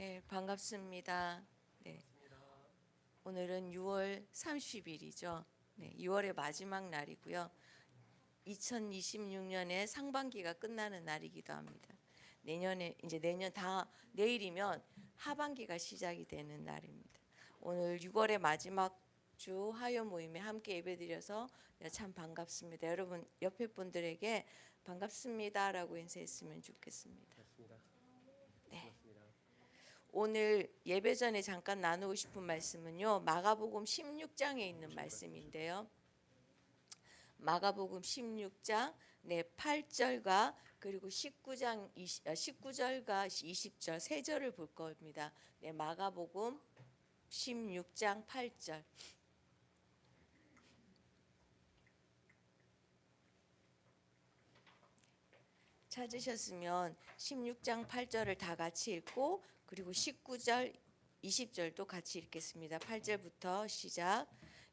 네, 반갑습니다. 네, 오늘은 6월 30일이죠. 네, 6월의 마지막 날이고요. 2026년의 상반기가 끝나는 날이기도 합니다. 내년에 이제 내년 다 내일이면 하반기가 시작이 되는 날입니다. 오늘 6월의 마지막 주 화요 모임에 함께 예배드려서 참 반갑습니다. 여러분 옆에 분들에게 반갑습니다라고 인사했으면 좋겠습니다. 맞습니다. 네. 고맙습니다. 오늘 예배 전에 잠깐 나누고 싶은 말씀은요. 마가복음 16장에 있는 말씀인데요. 마가복음 16장 8절과 그리고 19절과 20절 세 절을 볼 겁니다. 네, 마가복음 16장 8절. 찾으셨으면 16장 8절을 다 같이 읽고 그리고 19절 20절도 같이 읽겠습니다. 8절부터 시작.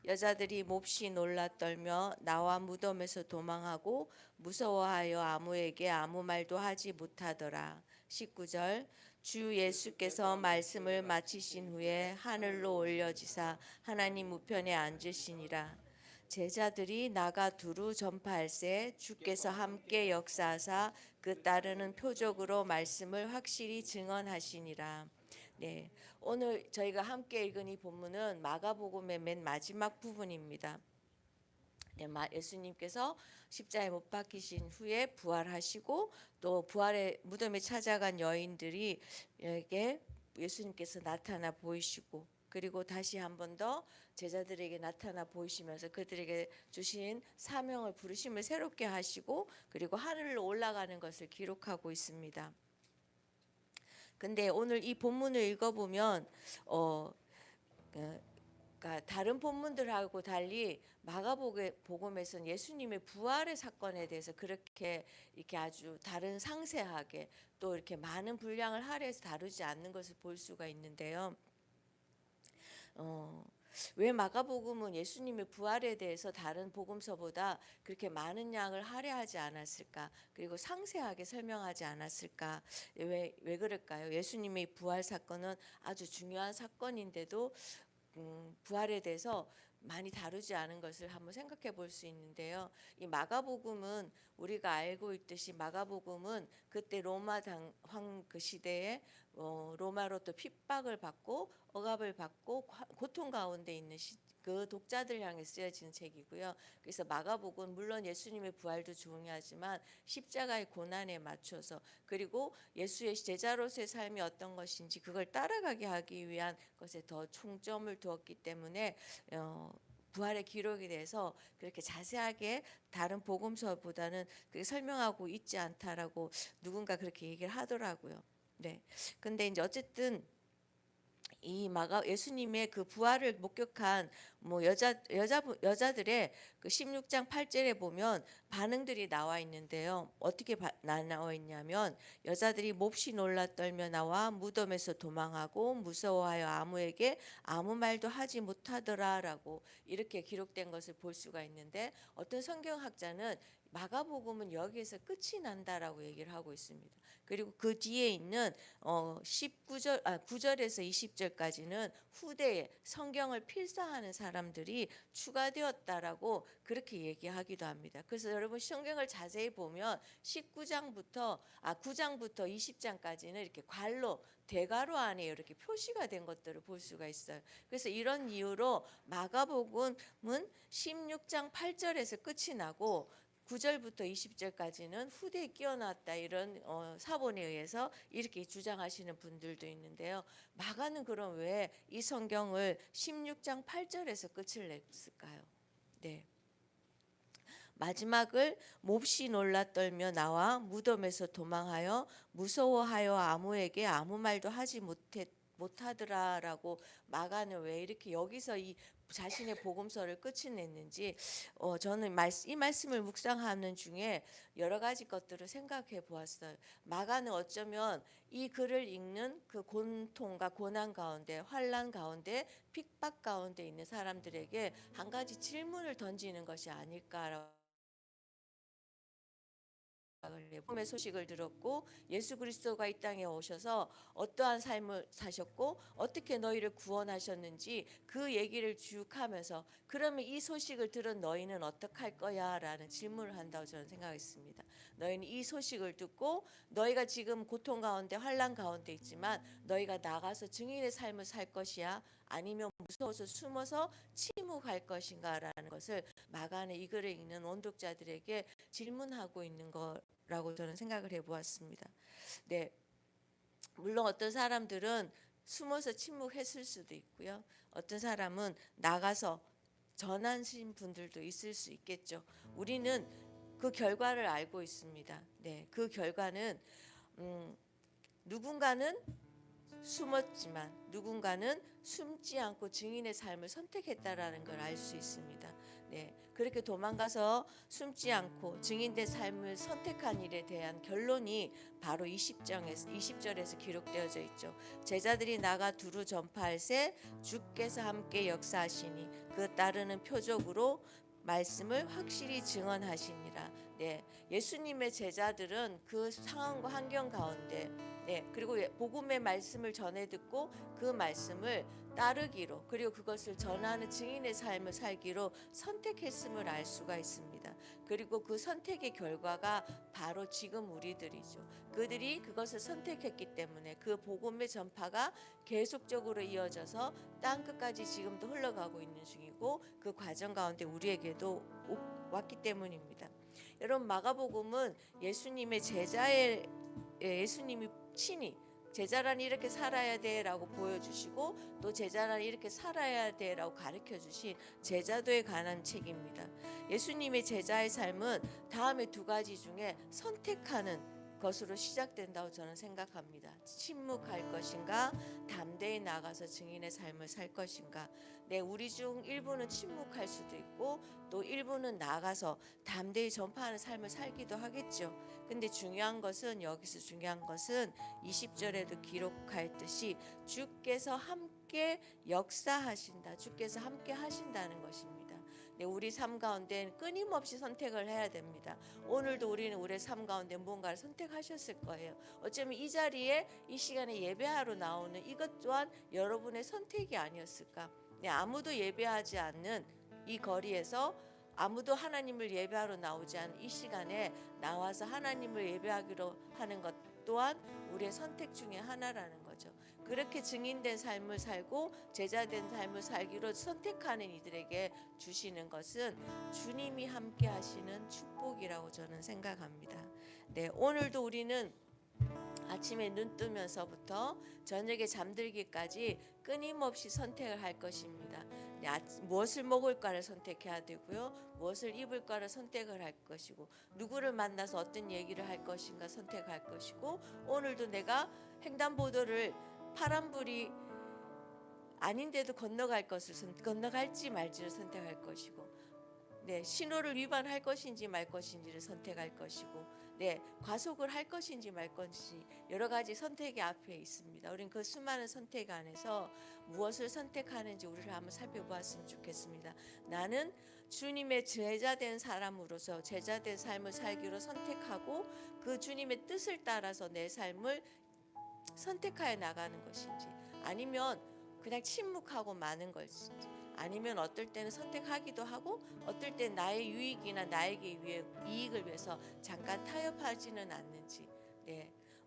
여자들이 몹시 놀라 떨며 나와 무덤에서 도망하고 무서워하여 아무에게 아무 말도 하지 못하더라. 19절 주 예수께서 말씀을 마치신 후에 하늘로 올려지사 하나님 우편에 앉으시니라. 제자들이 나가 두루 전파할새 주께서 함께 역사하사 그 따르는 표적으로 말씀을 확실히 증언하시니라. 네, 오늘 저희가 함께 읽은 이 본문은 마가복음의 맨 마지막 부분입니다. 네, 예수님께서 십자가에 못 박히신 후에 부활하시고 또 부활의 무덤에 찾아간 여인들이에게 예수님께서 나타나 보이시고 그리고 다시 한 번 더 제자들에게 나타나 보이시면서 그들에게 주신 사명을 부르심을 새롭게 하시고 그리고 하늘로 올라가는 것을 기록하고 있습니다. 근데 오늘 이 본문을 읽어보면 그러니까 다른 본문들하고 달리 마가복음에서는 예수님의 부활의 사건에 대해서 그렇게 이렇게 아주 다른 상세하게 또 이렇게 많은 분량을 할애해서 다루지 않는 것을 볼 수가 있는데요. 왜 마가복음은 예수님의 부활에 대해서 다른 복음서보다 그렇게 많은 양을 할애하지 않았을까? 그리고 상세하게 설명하지 않았을까? 왜 그럴까요? 예수님의 부활 사건은 아주 중요한 사건인데도 부활에 대해서 많이 다루지 않은 것을 한번 생각해 볼 수 있는데요. 이 마가복음은 우리가 알고 있듯이 마가복음은 그때 로마 당황 그 시대에 로마로 또 핍박을 받고 억압을 받고 고통 가운데 있는 그 독자들 향해 쓰여진 책이고요. 그래서 마가복음은 물론 예수님의 부활도 중요하지만 십자가의 고난에 맞춰서 그리고 예수의 제자로서의 삶이 어떤 것인지 그걸 따라가게 하기 위한 것에 더 총점을 두었기 때문에 부활의 기록에 대해서 그렇게 자세하게 다른 복음서보다는 그렇게 설명하고 있지 않다라고 누군가 그렇게 얘기를 하더라고요. 네. 근데 이제 어쨌든 이 예수님의 그 부활을 목격한 뭐 여자들의 그 16장 8절에 보면 반응들이 나와 있는데요. 어떻게 나와 있냐면 여자들이 몹시 놀라 떨며 나와 무덤에서 도망하고 무서워하여 아무에게 아무 말도 하지 못하더라라고 이렇게 기록된 것을 볼 수가 있는데 어떤 성경학자는 마가복음은 여기에서 끝이 난다라고 얘기를 하고 있습니다. 그리고 그 뒤에 있는 9절에서 20절까지는 후대에 성경을 필사하는 사람들이 추가되었다라고 그렇게 얘기하기도 합니다. 그래서 여러분 성경을 자세히 보면 9장부터 20장까지는 이렇게 괄로 대괄호 안에 이렇게 표시가 된 것들을 볼 수가 있어요. 그래서 이런 이유로 마가복음은 16장 8절에서 끝이 나고 9절부터 20절까지는 후대에 끼워놨다 이런 사본에 의해서 이렇게 주장하시는 분들도 있는데요. 마가는 그럼 왜 이 성경을 16장 8절에서 끝을 냈을까요? 네. 마지막을 몹시 놀라 떨며 나와 무덤에서 도망하여 무서워하여 아무에게 아무 말도 하지 못하더라라고 마가는 왜 이렇게 여기서 이 자신의 복음서를 끝이 냈는지 저는 이 말씀을 묵상하는 중에 여러 가지 것들을 생각해 보았어요. 마가는 어쩌면 이 글을 읽는 그 고통과 고난 가운데 환난 가운데 핍박 가운데 있는 사람들에게 한 가지 질문을 던지는 것이 아닐까라고 생각을 해요. 복음의 소식을 들었고 예수 그리스도가 이 땅에 오셔서 어떠한 삶을 사셨고 어떻게 너희를 구원하셨는지 그 얘기를 쭉 하면서 그러면 이 소식을 들은 너희는 어떡할 거야? 라는 질문을 한다고 저는 생각했습니다. 너희는 이 소식을 듣고 너희가 지금 고통 가운데 환난 가운데 있지만 너희가 나가서 증인의 삶을 살 것이야? 아니면 무서워서 숨어서 침묵할 것인가? 라는 것을 마가의 이 글을 읽는 원독자들에게 질문하고 있는 거라고 저는 생각을 해보았습니다. 네, 물론 어떤 사람들은 숨어서 침묵했을 수도 있고요. 어떤 사람은 나가서 전하신 분들도 있을 수 있겠죠. 우리는 그 결과를 알고 있습니다. 네, 그 결과는 누군가는 숨었지만 누군가는 숨지 않고 증인의 삶을 선택했다라는 걸 알 수 있습니다. 네, 그렇게 도망가서 숨지 않고 증인된 삶을 선택한 일에 대한 결론이 바로 20절에서 기록되어져 있죠. 제자들이 나가 두루 전파할세 주께서 함께 역사하시니 그 따르는 표적으로 말씀을 확실히 증언하시니라. 네, 예수님의 제자들은 그 상황과 환경 가운데 그리고 복음의 말씀을 전해 듣고 그 말씀을 따르기로 그리고 그것을 전하는 증인의 삶을 살기로 선택했음을 알 수가 있습니다. 그리고 그 선택의 결과가 바로 지금 우리들이죠. 그들이 그것을 선택했기 때문에 그 복음의 전파가 계속적으로 이어져서 땅 끝까지 지금도 흘러가고 있는 중이고 그 과정 가운데 우리에게도 왔기 때문입니다. 여러분, 마가복음은 예수님의 예수님이 친히 제자란 이렇게 살아야 돼라고 보여주시고 또 제자란 이렇게 살아야 돼라고 가르쳐 주신 제자도에 관한 책입니다. 예수님의 제자의 삶은 다음에 두 가지 중에 선택하는 것으로 시작된다고 저는 생각합니다. 침묵할 것인가, 담대히 나가서 증인의 삶을 살 것인가. 네, 우리 중 일부는 침묵할 수도 있고 또 일부는 나가서 담대히 전파하는 삶을 살기도 하겠죠. 근데 여기서 중요한 것은 20절에도 기록할 듯이 주께서 함께 역사하신다. 주께서 함께 하신다는 것입니다. 네, 우리 삶 가운데 끊임없이 선택을 해야 됩니다. 오늘도 우리는 우리 삶 가운데 무언가를 선택하셨을 거예요. 어쩌면 이 자리에 이 시간에 예배하러 나오는 이것 또한 여러분의 선택이 아니었을까. 네, 아무도 예배하지 않는 이 거리에서 아무도 하나님을 예배하러 나오지 않은 이 시간에 나와서 하나님을 예배하기로 하는 것 또한 우리의 선택 중에 하나라는 거죠. 그렇게 증인된 삶을 살고 제자된 삶을 살기로 선택하는 이들에게 주시는 것은 주님이 함께 하시는 축복이라고 저는 생각합니다. 네, 오늘도 우리는 아침에 눈 뜨면서부터 저녁에 잠들기까지 끊임없이 선택을 할 것입니다. 무엇을 먹을까를 선택해야 되고요. 무엇을 입을까를 선택을 할 것이고 누구를 만나서 어떤 얘기를 할 것인가 선택할 것이고 오늘도 내가 횡단보도를 파란불이 아닌데도 건너갈지 말지를 선택할 것이고 네, 신호를 위반할 것인지 말 것인지를 선택할 것이고 과속을 할 것인지 말 것인지 여러 가지 선택이 앞에 있습니다. 우리는 그 수많은 선택 안에서 무엇을 선택하는지 우리를 한번 살펴보았으면 좋겠습니다. 나는 주님의 제자된 사람으로서 제자된 삶을 살기로 선택하고 그 주님의 뜻을 따라서 내 삶을 선택하여 나가는 것인지 아니면 그냥 침묵하고 마는 것인지 아니면 어떨 때는 선택하기도 하고 어떨 때 나의 유익이나 나에게 이익을 위해서 잠깐 타협하지는 않는지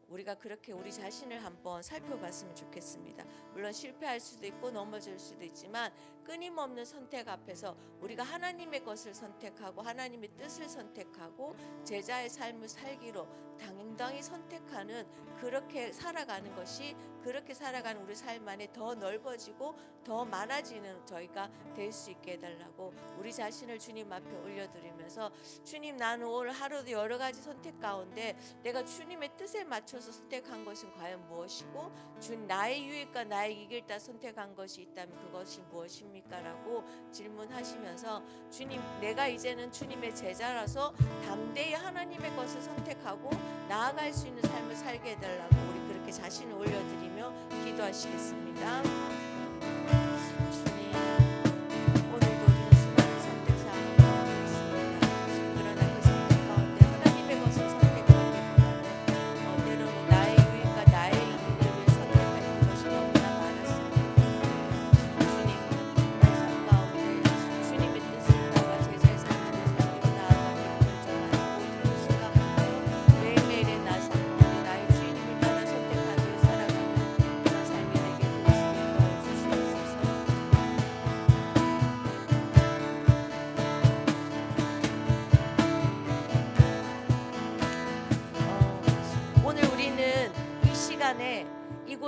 우리가 그렇게 우리 자신을 한번 살펴봤으면 좋겠습니다. 물론 실패할 수도 있고 넘어질 수도 있지만 끊임없는 선택 앞에서 우리가 하나님의 것을 선택하고 하나님의 뜻을 선택하고 제자의 삶을 살기로 당당히 선택하는 그렇게 살아가는 것이 그렇게 살아가는 우리 삶 안에 더 넓어지고 더 많아지는 저희가 될 수 있게 해달라고 우리 자신을 주님 앞에 올려드리면서 주님, 나는 오늘 하루도 여러 가지 선택 가운데 내가 주님의 뜻에 맞춰서 선택한 것은 과연 무엇이고 나의 유익과 나의 이익을 따라 선택한 것이 있다면 그것이 무엇입니까? 라고 질문하시면서 주님, 내가 이제는 주님의 제자라서 담대히 하나님의 것을 선택하고 나아갈 수 있는 삶을 살게 해달라고 우리 그렇게 자신을 올려드리며 기도하시겠습니다. 주님, 오늘도 우리는 수많은 선택 사항을 가운데 있습니다. 그러나 그 선택 가운데 하나님의 것을 선택하고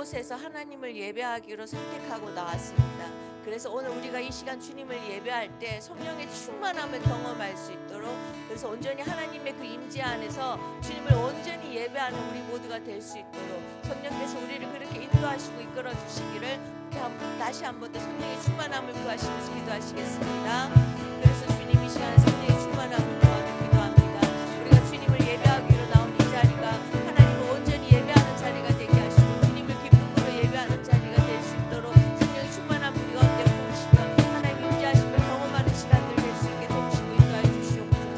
이곳에서 하나님을 예배하기로 선택하고 나왔습니다. 그래서 오늘 우리가 이 시간 주님을 예배할 때 성령의 충만함을 경험할 수 있도록, 그래서 온전히 하나님의 그 임재 안에서 주님을 온전히 예배하는 우리 모두가 될 수 있도록 성령께서 우리를 그렇게 인도하시고 이끌어 주시기를 다시 한 번 더 성령의 충만함을 구하시면서 기도하시겠습니다. 그래서 주님 이 시간에 성령의 충만함을 구하며 기도합니다. 우리가 주님을 예배하기로 나온 이 자리가 하나님을 온전히 예배하는 자리가 되게 하시고 주님을 기쁨으로 예배하는 자리가 될 수 있도록 성령의 충만함 우리 가운데 부으시며 하나님 임재하심을 경험하는 시간들 될 수 있게 도우시고 인도하여 주시옵소서.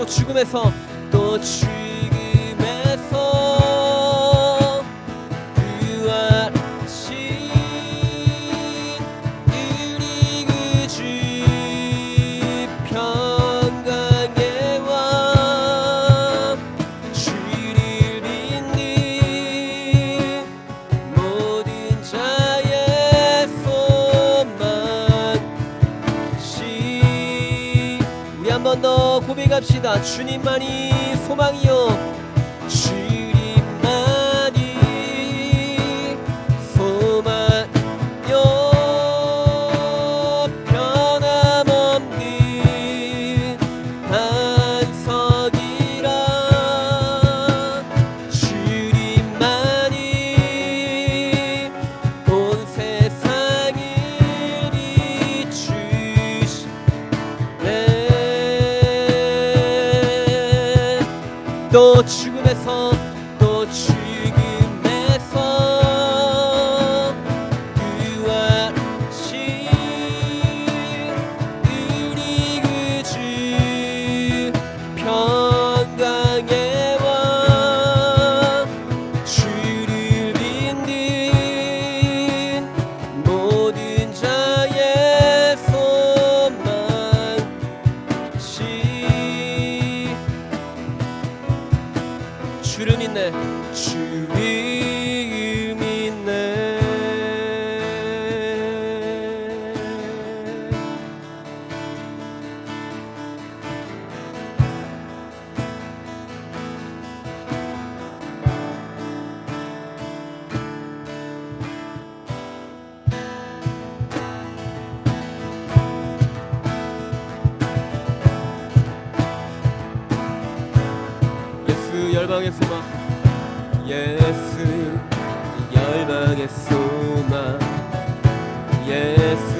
죽음에서 또 죽음에서 부활하신 우리 그 주 평강의 왕 주를 믿는 모든 자의 소망 우리 한 번 더 고백합시다. 주님만이 소망이요 주님만이 소망이요 변함없는 반석이라 주님만이 온 세상을 이루시네. 또 죽음에서 또 죽음에서 부활하신 우리 그 주 평강의 왕 주를 믿는 모든 자의 소망시 주를 믿네 주를 믿네. 예수 열방의 소망 예수 열방의 소망 예수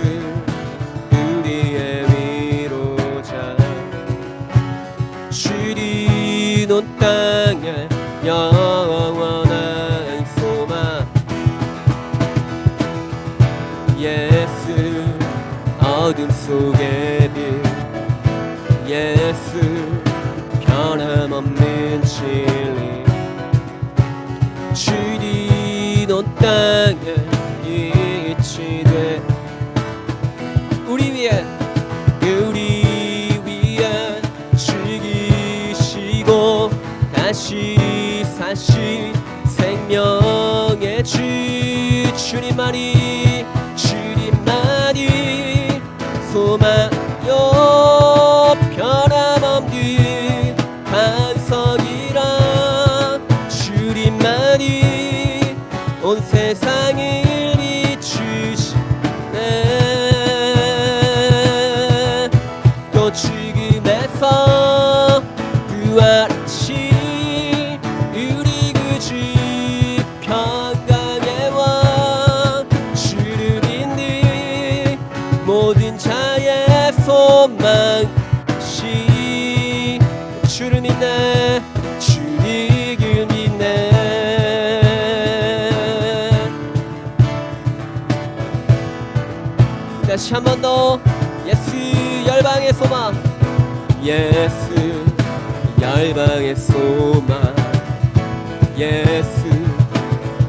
우리의 위로자 주린 온 땅에 영원한 소망 예수 어둠 속의 빛 예수 변함없는 진리 주린 온 땅에 이치되 우리 위에 죽이시고 다시 사신 생명의 주 주님만이 소망요 변함없는 반석이라 주님만이 온 세상을 이루시네. 또 죽음에서 부활하신 우리 그 주 평강의 왕 주를 믿는 모든 자의 다시 한 번 더 예수 열방의 소망 예수 열방의 소망 예수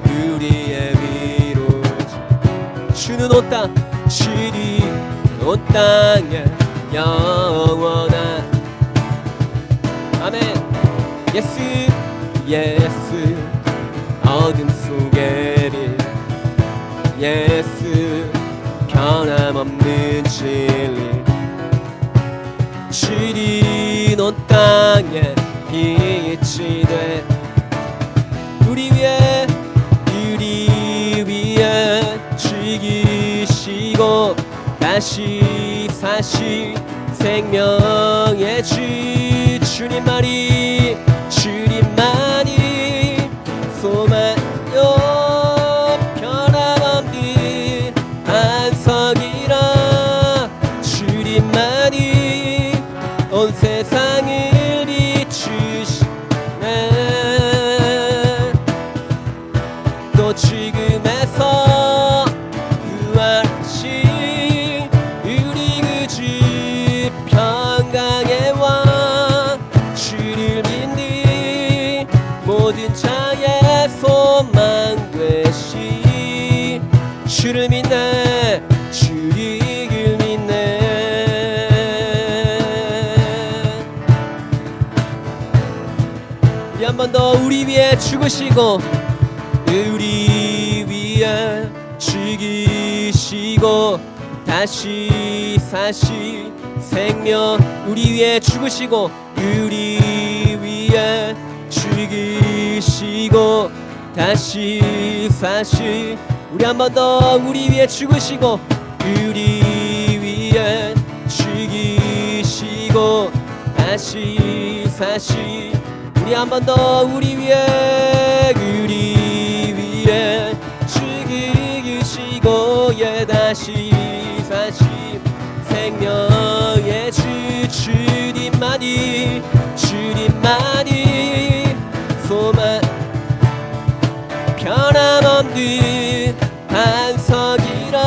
우리의 위로자 주는 온 땅 주리 온 땅에 영원한 아멘 예수 예수 어둠 속에를 예수 변함없는 진리 주린 온 땅에 빛이 돼 우리 위에 죽이시고 다시 사시 생명의 주 주님만이 소망요 변함없는 반석이라 주님만이 온 세상을 비추시네 또 죽음에서 부활하신 우리 그 주 평강의 왕 주를 믿는 모든 자의 소망 되시 주를 믿네 주를 믿네 우리 한 번 더 우리 위에 죽으시고 우리 위에 죽이시고 다시 사시 생명 우리 위에 죽으시고 우리 위에 죽이시고 다시 사시 우리 한 번 더 우리 위에 죽으시고 우리 위에 죽이시고 다시 사시 우리 한 번 더 우리 위에 죽이시고 예 다시 사시 생명의 주 주님만이 소망 변함없는 반석이라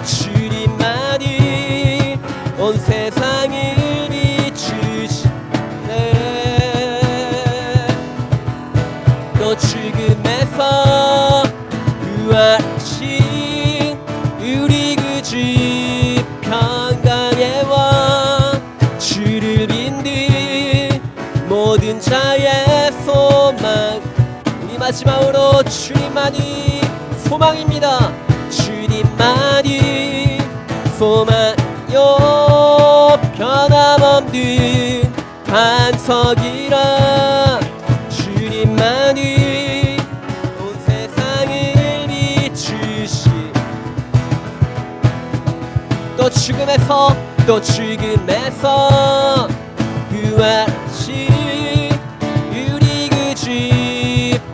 주님만이 온 세상을 비추시네 또 죽음에서 부활하신 우리 그 주 평강의 왕 주를 믿는 모든 자의 소망 우리 마지막으로 주님만이 소망입니다 주님만이 소망요 변함없는 반석이라 주님만이 온 세상을 비추시 또 죽음에서 부활하신 우리 그 주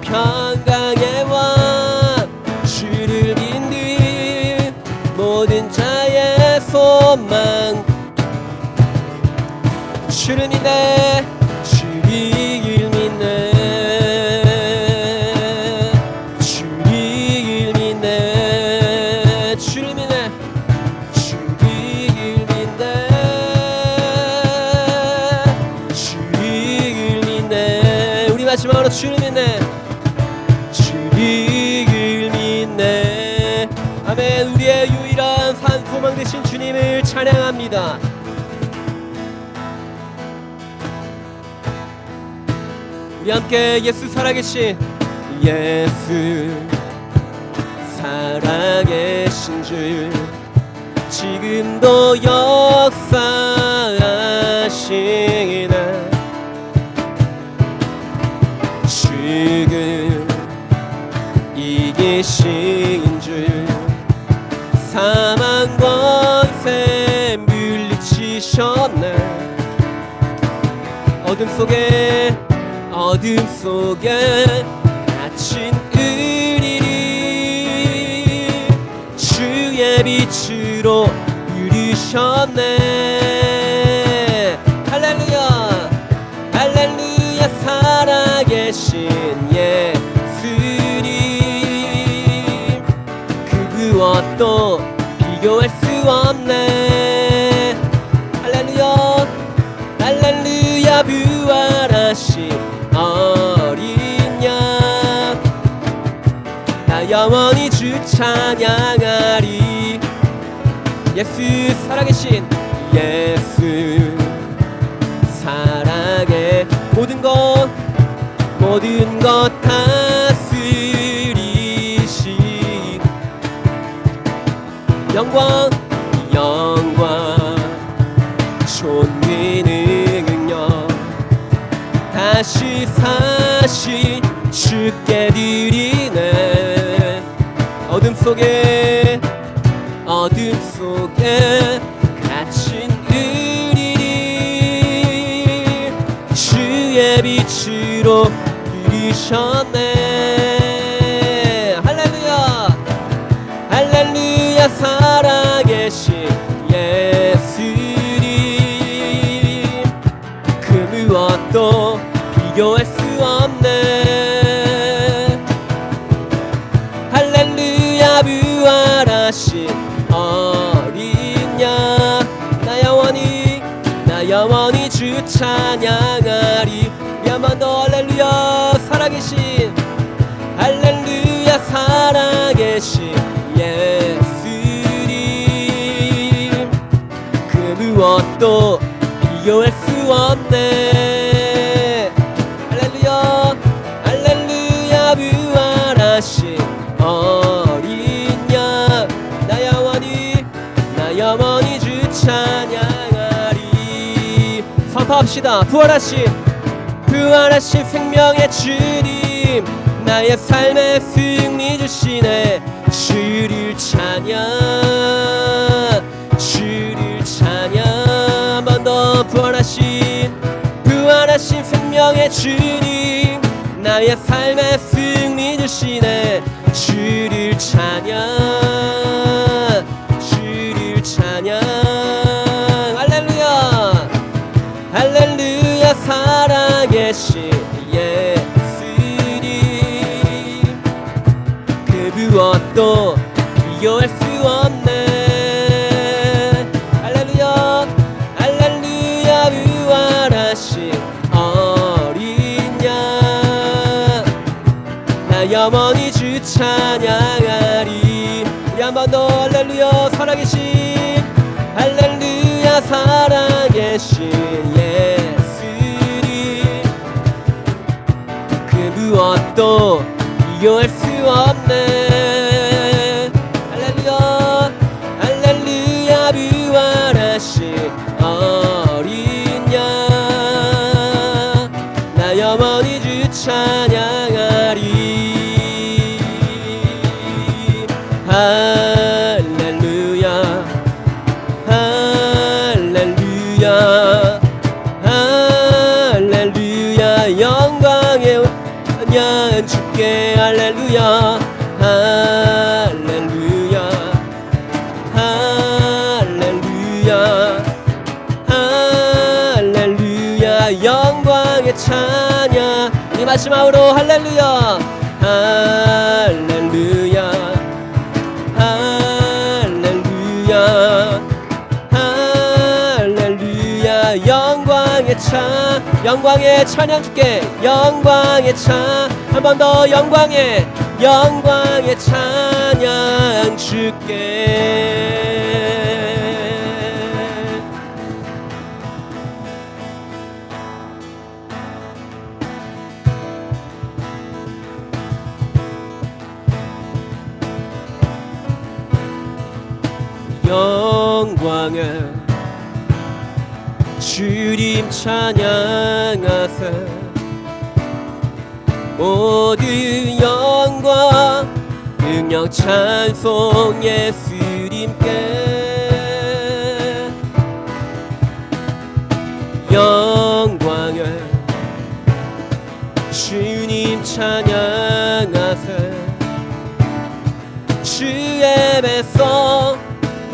평강의 왕 주를 믿는 모든 자의 소망 주를 믿네 주를 믿네 주를 믿네 주를 믿네 마지막으로 주를 믿네 주를 믿네 아멘 우리의 유일한 소망 되신 주님을 찬양합니다 우리 함께 예수 살아계신 예수 살아계신 주 지금도 역사하시네 죽음 이기신 주 사망 권세 물리치셨네 어둠 속에 갇힌 우리를 주의 빛으로 부르셨네 할렐루야 할렐루야 살아계신 예수님 그 무엇도 비교할 수 없네. 할렐루야 할렐루야 부활하신 어린 양 나 영원히 주 찬양하리. 예수 살아계신 예수 살아계 모든 것 다스리시 영광 존귀 능력 다시 사신 주께 드리네. 어둠 속에 갇힌 우리를 주의 빛으로 부르셨네. 할렐루야 할렐루야 살아계신 예수님 그 무엇도 비교할 수 없네. 할렐루야 부활하신 어린 양 나 영원히 주 찬양하리. 한 번 더 할렐루야 살아계신 할렐루야 살아계신 예수님 그 무엇도 비교할 수 없네. 할렐루야 할렐루야 부활하신 어린 양 나 영원히 주 찬양하리. 선포합시다. 부활하신 생명의 주님 나의 삶의 승리 주시네. 주를 찬양 한 번 더. 부활하신 생명의 주님 나의 삶의 승리 주시네. 주를 찬양 할렐루야 살아계신 예수님 그 무엇도 비교할 수 없네. 할렐루야 부활하신 어린 양 나 영원히 주 찬양하리. 우리 한 번 더. 할렐루야 살아계신 할렐루야 살아계신 예수님 그 무엇도 비교할 수 없네. 할렐루야 부활하신 어린 양 나 영원히 주 찬양하리. 할렐루야 영광의 찬양 주께. 할렐루야 영광의 찬양. 이 마지막으로 할렐루야 영광의 찬양 주께. 영광의 한 번 더. 영광의 찬양 주께. 영광의 주님 찬양하세. 모든 영광 능력 찬송 예수님께. 영광의 주님 찬양하세. 주의 백성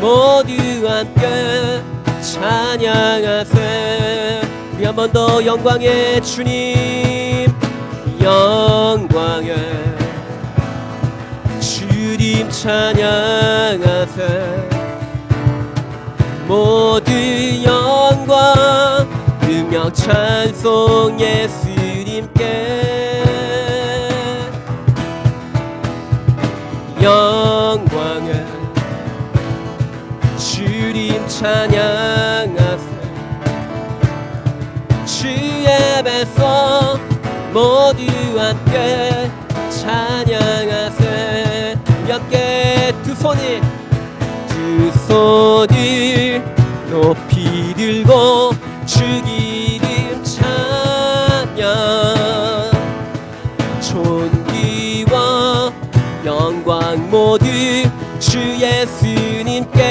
모두 함께 찬양하세. 우리 한 번 더. 영광의 주님 영광의 주님 찬양하세. 모든 영광 능력 찬송 예수님께 영광을 주님 찬양하세 주 예배서 모두 함께 찬양하세 함께 두 손을 높이 들고 주 이름 찬양 존귀와 영광 모두 주 예수님께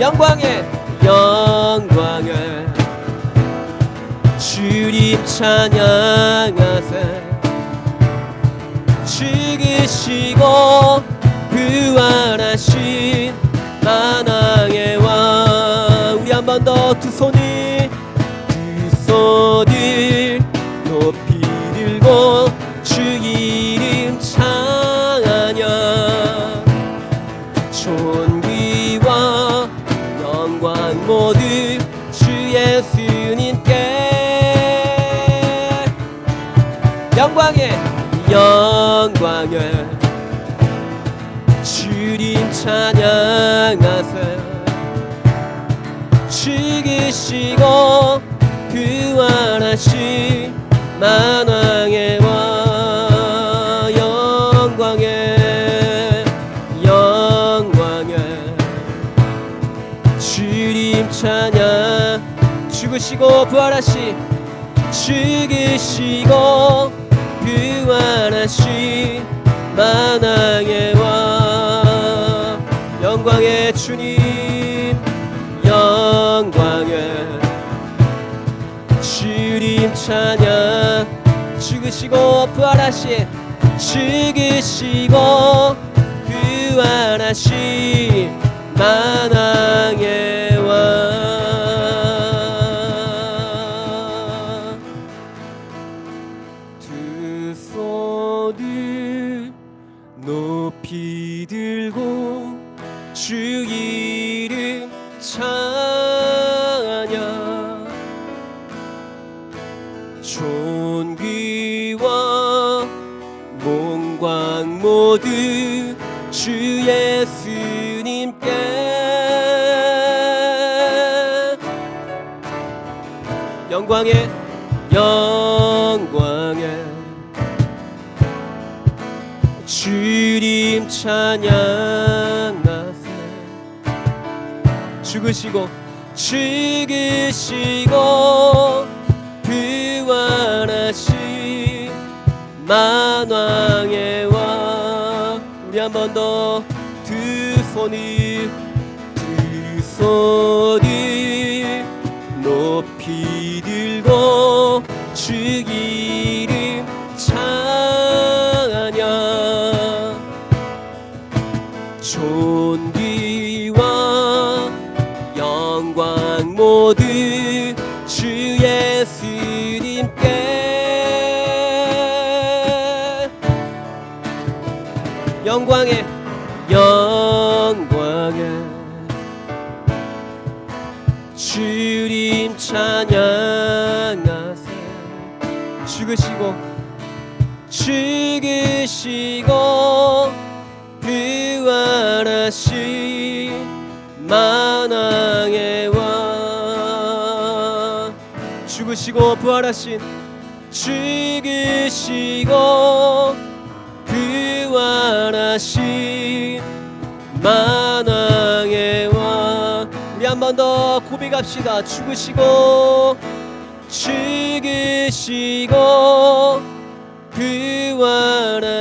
영광을 주님 찬양하세 죽으시고 부활하신 만왕의 왕 우리 한 번 더 두 손을 높이 들고 주 이름 찬양 존귀와 영광 모두 주 예수님께 영광을 주님 찬양하세 죽으시고 부활하신 만왕의 왕 영광의 주님 찬양 죽으시고 부활하신 부활하신 만왕의 왕 영광의 주님 주님 찬양 죽으시고 부활하신 만왕의 왕 두 손을 높이 들고 주 이름 찬양 존귀와 영광 모두 주 예수님께 영광의 주님 찬양하세 죽으시고 부활하신 만왕의 왕 우리 한 번 더 두 손이 높이 들고 주 이름 찬양 존귀와 영광 모두 주 예수님께 영광의 주님 찬양하세 죽으시고 부활하신 만왕의 왕 죽으시고 부활하신 만왕의 왕 우리 한 번 더 고백합시다 죽으시고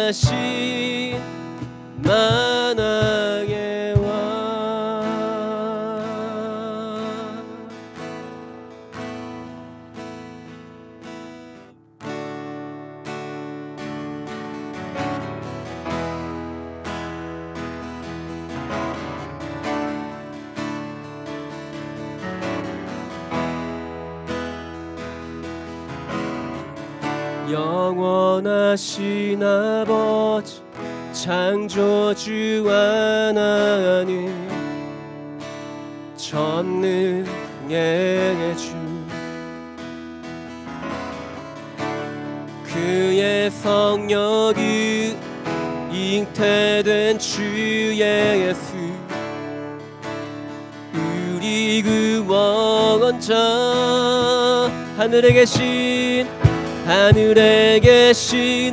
부활하신 만왕의 왕 영원하신 아버지 창조주 하나님 전능의 주 그의 성령이 잉태된 주 예수 우리 구원자 하늘에 계신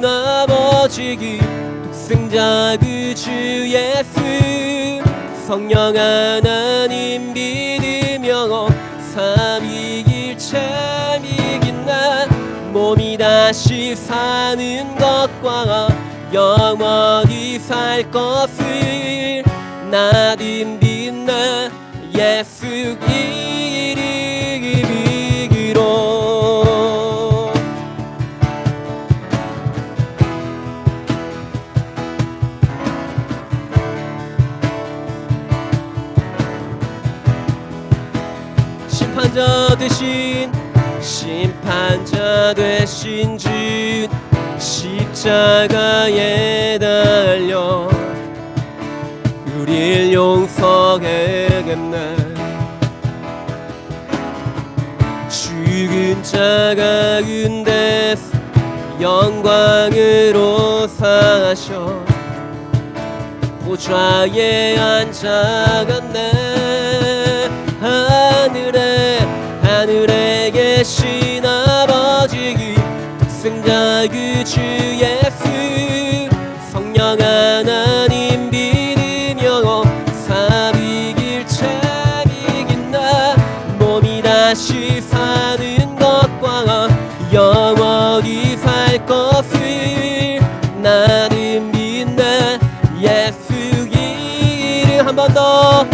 아버지 독생자 그 주 예수 성령 하나님 믿으며 삼위일체 믿긴 나 몸이 다시 사는 것과 영원히 살 것을 나는 믿나 예수 이름으로 심판자 되신 주 십자가에 달려 우릴 용서하겠네 죽은 자 가운데서 영광으로 사셔 보좌에 앉아갔네 하늘에 계신 아버지 독생자 그 주 예수 성령 하나님 믿으며 삼위일체 믿긴 나 몸이 다시 사는 것과 영원히 살 것을 나는 믿나 예수 이름 한 번 더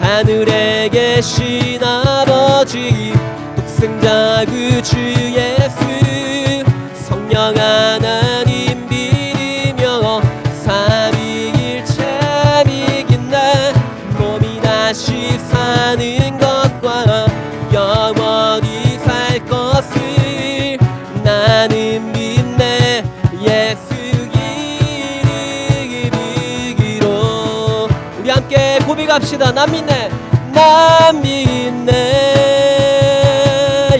하늘에 계신 아버지 독생자 그 주 예수 성령 하나님 믿으며 삼위일체 믿긴 나 몸이 다시 사는 것과 영원히 살 것을 나는 믿네 예수 이름으로 우리 함께 고백합시다 난 믿네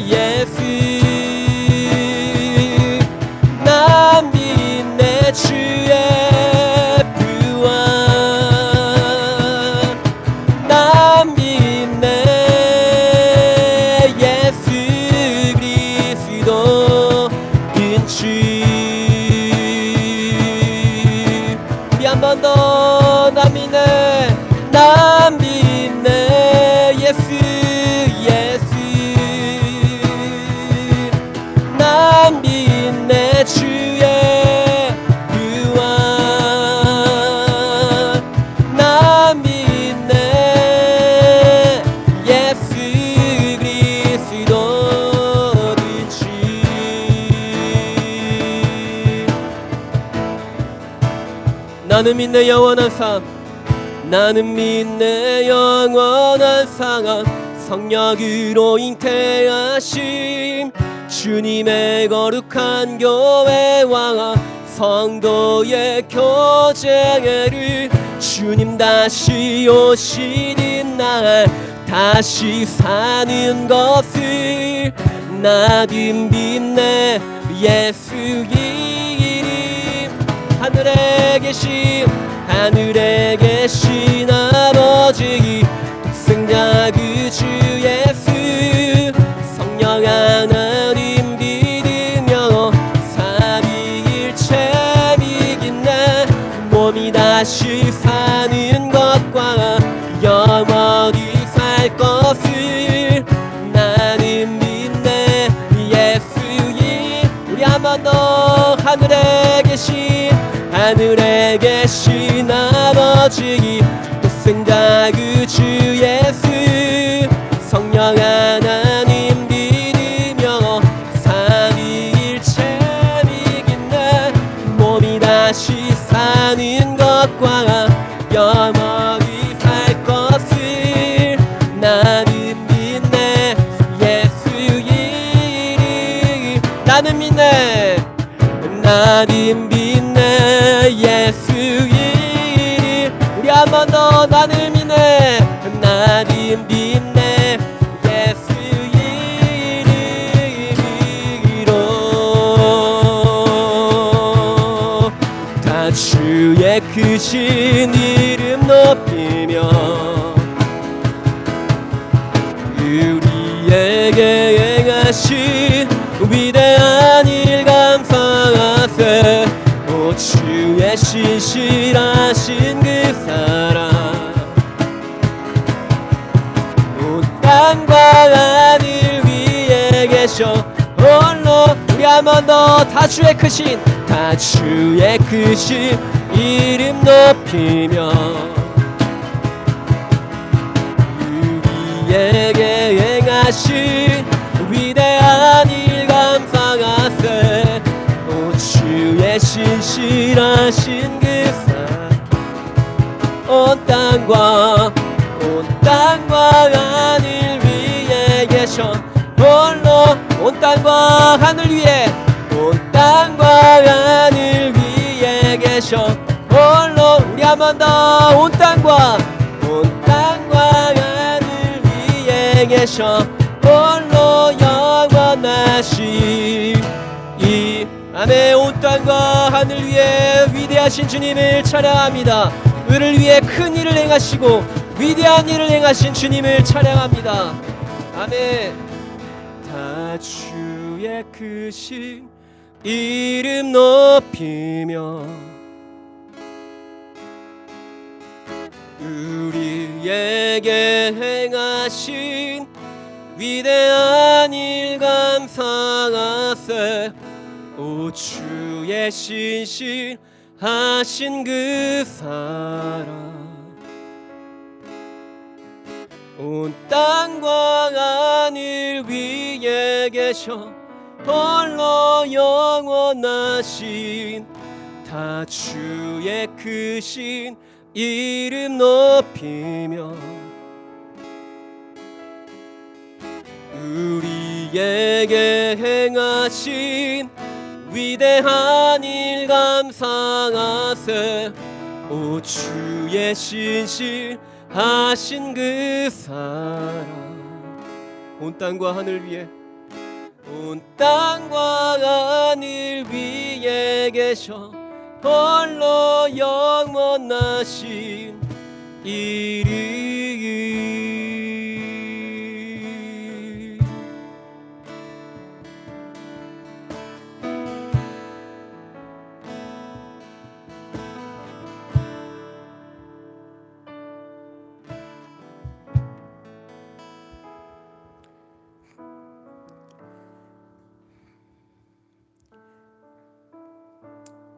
예수 난 믿네 주의 부활 난 믿네 예수 그리스도 주 우리 한 번 더 난 믿네 예수 난 믿네 주의 구원 난 믿네 예수 그리스도 주 나는 믿네 영원한 삶 나는 믿네 영원한 상함 성령으로 잉태하심 주님의 거룩한 교회와 성도의 교제를 주님 다시 오시는 날 다시 사는 것을 나는 믿네 예수 이름 하늘에 계신 아버지 독생자 그 주 예수 성령 하나님 믿으며 삼위일체 믿긴 나 몸이 다시 사는 것과 영원히 살 것을 나는 믿네 예수 이름 우리 한 번 더 하늘에 계신 아버지 독생자 그 주 예수 성령 하나님 믿으며 삼위일체 믿긴 나 몸이 다시 사는 것과 영원히 살 것을 나는 믿네 예수 이름 나는 믿네 다 주의 크신 이름 높이며 우리에게 행하신 위대한 일 감사하세. 오 주의 신실하신 그 사랑 온 땅과 하늘 위에 계셔 홀로. 우리 한 번 더 다 주의 크신 다 주의 크신 이름 높이며 우리에게 행하신 위대한 일 감사하세. 오 주의 신실하신 그 사랑 온 땅과 하늘 위에 계셔 홀로. 온 땅과 하늘 위에 계셔 홀로. 우리 한 번 더 온 땅과 하늘 위에 계셔 홀로 영원하신 이 아멘. 온 땅과 하늘 위에 위대하신 주님을 찬양합니다. 우리를 위해 큰 일을 행하시고 위대한 일을 행하신 주님을 찬양합니다. 아멘. 다 주의 크신 이름 높이며 우리에게 행하신 위대한 일 감사하세. 오 주의 신실하신 그 사랑 온 땅과 하늘 위에 계셔 홀로 영원하신 다 주의 크신 이름 높이며 우리에게 행하신 위대한 일 감사하세. 오 주의 신실하신 그 사랑 온 땅과 하늘 위에 계셔 홀로 영원하신 이름.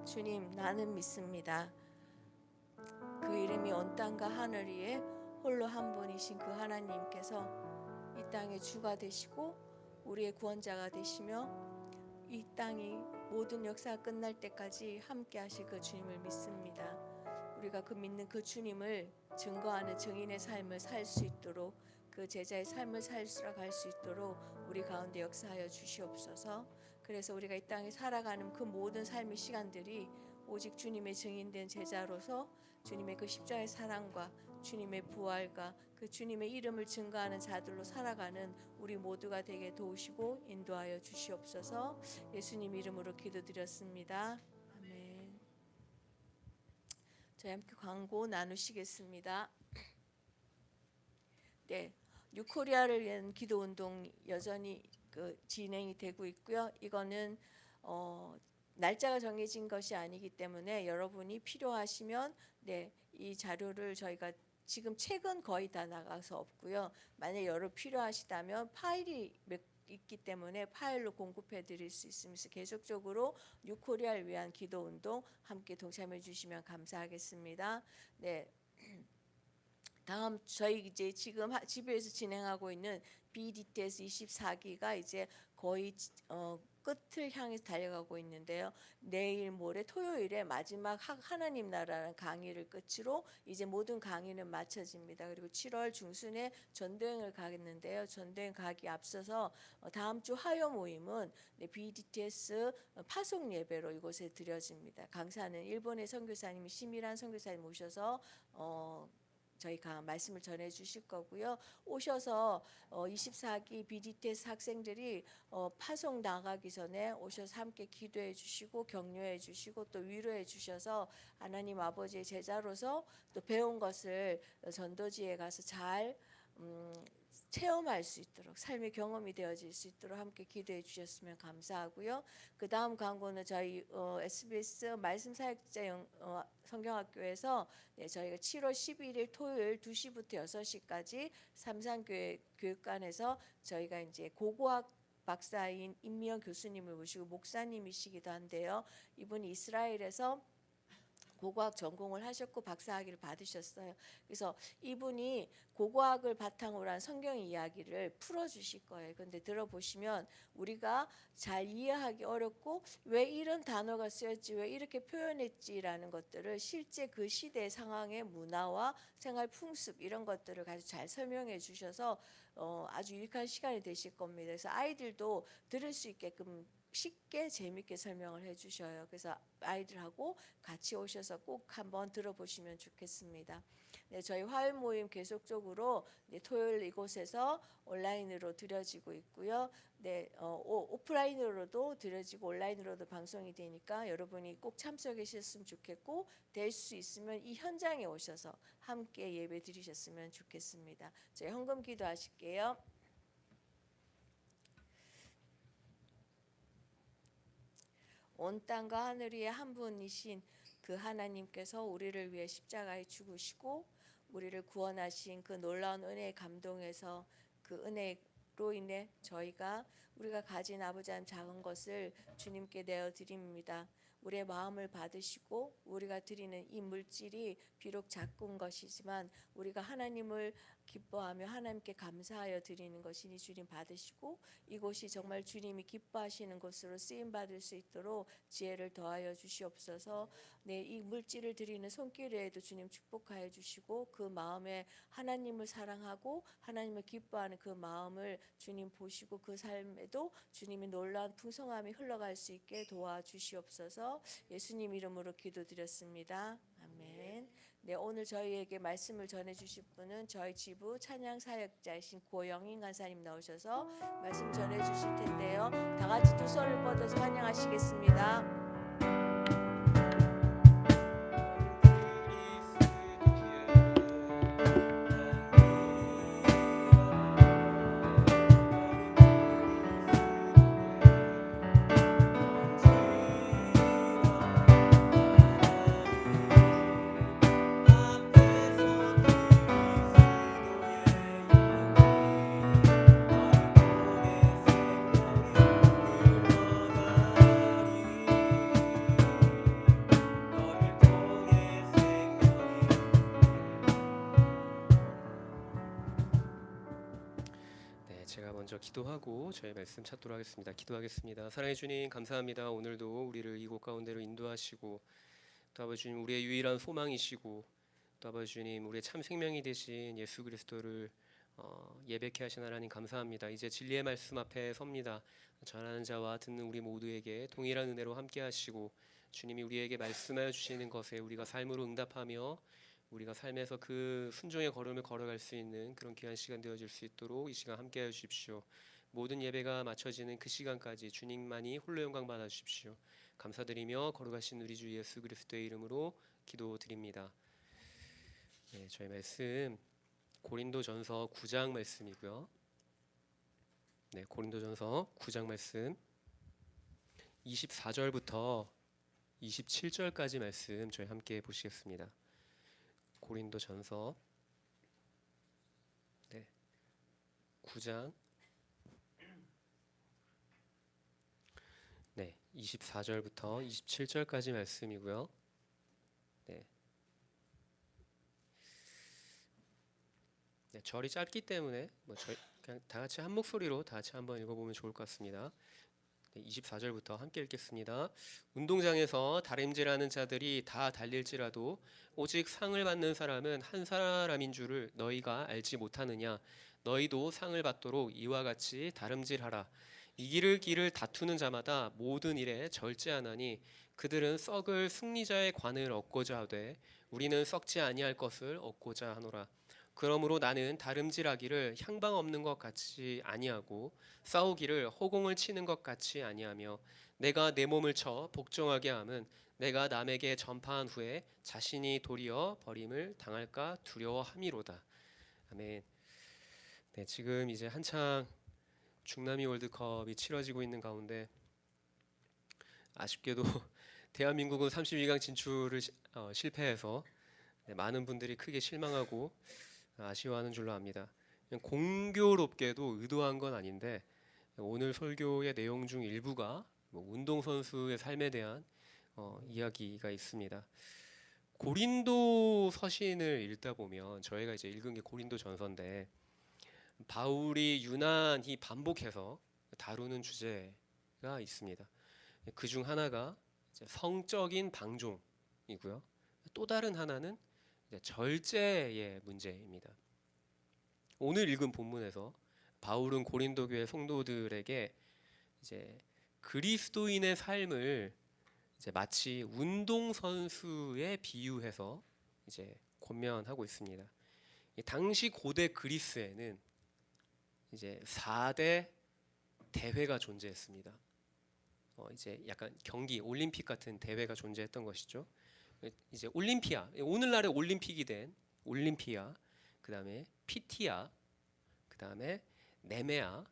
주님, 나는 믿습니다. 그 이름이 온 땅과 하늘 위에 홀로 한 분이신 그 하나님께서 이 땅의 주가 되시고 우리의 구원자가 되시며 이 땅이 모든 역사가 끝날 때까지 함께 하실 그 주님을 믿습니다. 우리가 그 믿는 그 주님을 증거하는 증인의 삶을 살 수 있도록, 그 제자의 삶을 살아갈 수 있도록 우리 가운데 역사하여 주시옵소서. 그래서 우리가 이 땅에 살아가는 그 모든 삶의 시간들이 오직 주님의 증인된 제자로서 주님의 그 십자가의 사랑과 주님의 부활과 그 주님의 이름을 증거하는 자들로 살아가는 우리 모두가 되게 도우시고 인도하여 주시옵소서. 예수님 이름으로 기도드렸습니다. 아멘. 저희 함께 광고 나누시겠습니다. 네, 뉴코리아를 위한 기도 운동 여전히 진행이 되고 있고요. 이거는 날짜가 정해진 것이 아니기 때문에 여러분이 필요하시면 이 자료를 저희가 지금 책은 거의 다 나가서 없고요. 만약 여러분 필요하시다면 파일이 있기 때문에 파일로 공급해 드릴 수 있으면서 계속적으로 뉴코리아를 위한 기도 운동 함께 동참해 주시면 감사하겠습니다. 네. 다음 저희 이제 지금 집에서 진행하고 있는 BDTS 24기가 이제 거의 끝을 향해서 달려가고 있는데요. 내일 모레 토요일에 마지막 하나님 나라라는 강의를 끝으로 이제 모든 강의는 마쳐집니다. 그리고 7월 중순에 전도행을 가겠는데요. 전도행 가기 앞서서 다음 주 화요 모임은 BDTS 파송 예배로 이곳에 드려집니다. 강사는 일본의 선교사님이 심일한 선교사님 모셔서 저희가 말씀을 전해 주실 거고요. 오셔서 24기 BDTS 학생들이 파송 나가기 전에 오셔서 함께 기도해 주시고 격려해 주시고 또 위로해 주셔서 하나님 아버지의 제자로서 또 배운 것을 전도지에 가서 잘 체험할 수 있도록 삶의 경험이 되어질 수 있도록 함께 기도해 주셨으면 감사하고요. 그 다음 광고는 저희 SBS 말씀 사역자 성경학교에서 저희가 7월 11일 토요일 2시부터 6시까지 삼산교회 교육관에서 저희가 이제 고고학 박사인 임미영 교수님을 모시고 목사님이시기도 한데요. 이분이 이스라엘에서 고고학 전공을 하셨고 박사학위를 받으셨어요. 그래서 이분이 고고학을 바탕으로 한 성경 이야기를 풀어주실 거예요. 그런데 들어보시면 우리가 잘 이해하기 어렵고 왜 이런 단어가 쓰였지, 왜 이렇게 표현했지라는 것들을 실제 그 시대 상황의 문화와 생활 풍습 이런 것들을 가지고 잘 설명해 주셔서 아주 유익한 시간이 되실 겁니다. 그래서 아이들도 들을 수 있게끔 쉽게 재밌게 설명을 해주셔요. 그래서 아이들하고 같이 오셔서 꼭 한번 들어보시면 좋겠습니다. 네, 저희 화요일 모임 계속적으로 토요일 이곳에서 온라인으로 드려지고 있고요. 네, 오프라인으로도 드려지고 온라인으로도 방송이 되니까 여러분이 꼭 참석해 주셨으면 좋겠고 될 수 있으면 이 현장에 오셔서 함께 예배 드리셨으면 좋겠습니다. 저희 헌금 기도하실게요. 온 땅과 하늘 위에 한 분이신 그 하나님께서 우리를 위해 십자가에 죽으시고 우리를 구원하신 그 놀라운 은혜의 감동에서 그 은혜로 인해 우리가 가진 아버지 하나님 작은 것을 주님께 내어 드립니다. 우리의 마음을 받으시고 우리가 드리는 이 물질이 비록 작은 것이지만 우리가 하나님을 기뻐하며 하나님께 감사하여 드리는 것이니 주님 받으시고 이곳이 정말 주님이 기뻐하시는 곳으로 쓰임 받을 수 있도록 지혜를 더하여 주시옵소서. 네, 이 물질을 드리는 손길에도 주님 축복하여 주시고 그 마음에 하나님을 사랑하고 하나님을 기뻐하는 그 마음을 주님 보시고 그 삶에도 주님의 놀라운 풍성함이 흘러갈 수 있게 도와주시옵소서. 예수님 이름으로 기도드렸습니다. 아멘. 네, 오늘 저희에게 말씀을 전해주실 분은 저희 지부 찬양 사역자이신 고영인 간사님 나오셔서 말씀 전해주실 텐데요. 다 같이 두 손을 뻗어서 환영하시겠습니다. 제가 먼저 기도하고 저희 말씀 찾도록 하겠습니다. 기도하겠습니다. 사랑해 주님 감사합니다. 오늘도 우리를 이곳 가운데로 인도하시고 또 아버지 주님 우리의 유일한 소망이시고 또 아버지 주님 우리의 참 생명이 되신 예수 그리스도를 예배케 하신 하나님 감사합니다. 이제 진리의 말씀 앞에 섭니다. 전하는 자와 듣는 우리 모두에게 동일한 은혜로 함께 하시고 주님이 우리에게 말씀하여 주시는 것에 우리가 삶으로 응답하며 우리가 삶에서 그 순종의 걸음을 걸어갈 수 있는 그런 귀한 시간 되어질 수 있도록 이 시간 함께하여 주십시오. 모든 예배가 마쳐지는 그 시간까지 주님만이 홀로 영광 받아 주십시오. 감사드리며 걸어가신 우리 주 예수 그리스도의 이름으로 기도드립니다. 네, 저희 말씀 고린도전서 9장 말씀이고요. 네, 고린도전서 9장 말씀 24절부터 27절까지 말씀 저희 함께 보시겠습니다. 고린도전서 9장 24절부터 27절까지 말씀이고요. 절이 짧기 때문에 저희 그냥 다 같이 한 목소리로 다 같이 한번 읽어보면 좋을 것 같습니다. 24절부터 함께 읽겠습니다. 운동장에서 다림질하는 자들이 다 달릴지라도 오직 상을 받는 사람은 한 사람인 줄을 너희가 알지 못하느냐. 너희도 상을 받도록 이와 같이 다름질하라. 이기를 길을 다투는 자마다 모든 일에 절제하나니 그들은 썩을 승리자의 관을 얻고자 하되 우리는 썩지 아니할 것을 얻고자 하노라. 그러므로 나는 다름질하기를 향방 없는 것 같이 아니하고 싸우기를 허공을 치는 것 같이 아니하며 내가 내 몸을 쳐 복종하게 함은 내가 남에게 전파한 후에 자신이 도리어 버림을 당할까 두려워함이로다. 아멘. 네, 지금 이제 한창 중남미 월드컵이 치러지고 있는 가운데 아쉽게도 대한민국은 32강 진출을 실패해서 많은 분들이 크게 실망하고 아쉬워하는 줄로 압니다. 그냥 공교롭게도 의도한 건 아닌데 오늘 설교의 내용 중 일부가 운동선수의 삶에 대한 이야기가 있습니다. 고린도 서신을 읽다 보면 저희가 이제 읽은 게 고린도 전서인데 바울이 유난히 반복해서 다루는 주제가 있습니다. 그 중 하나가 이제 성적인 방종이고요. 또 다른 하나는 이제 절제의 문제입니다. 오늘 읽은 본문에서 바울은 고린도 교회 성도들에게 이제 그리스도인의 삶을 이제 마치 운동 선수에 비유해서 이제 권면하고 있습니다. 당시 고대 그리스에는 이제 4대 대회가 존재했습니다. 이제 약간 경기, 올림픽 같은 대회가 존재했던 것이죠. 이제 올림피아, 오늘날의 올림픽이 된 올림피아, 그 다음에 피티아, 그 다음에 네메아,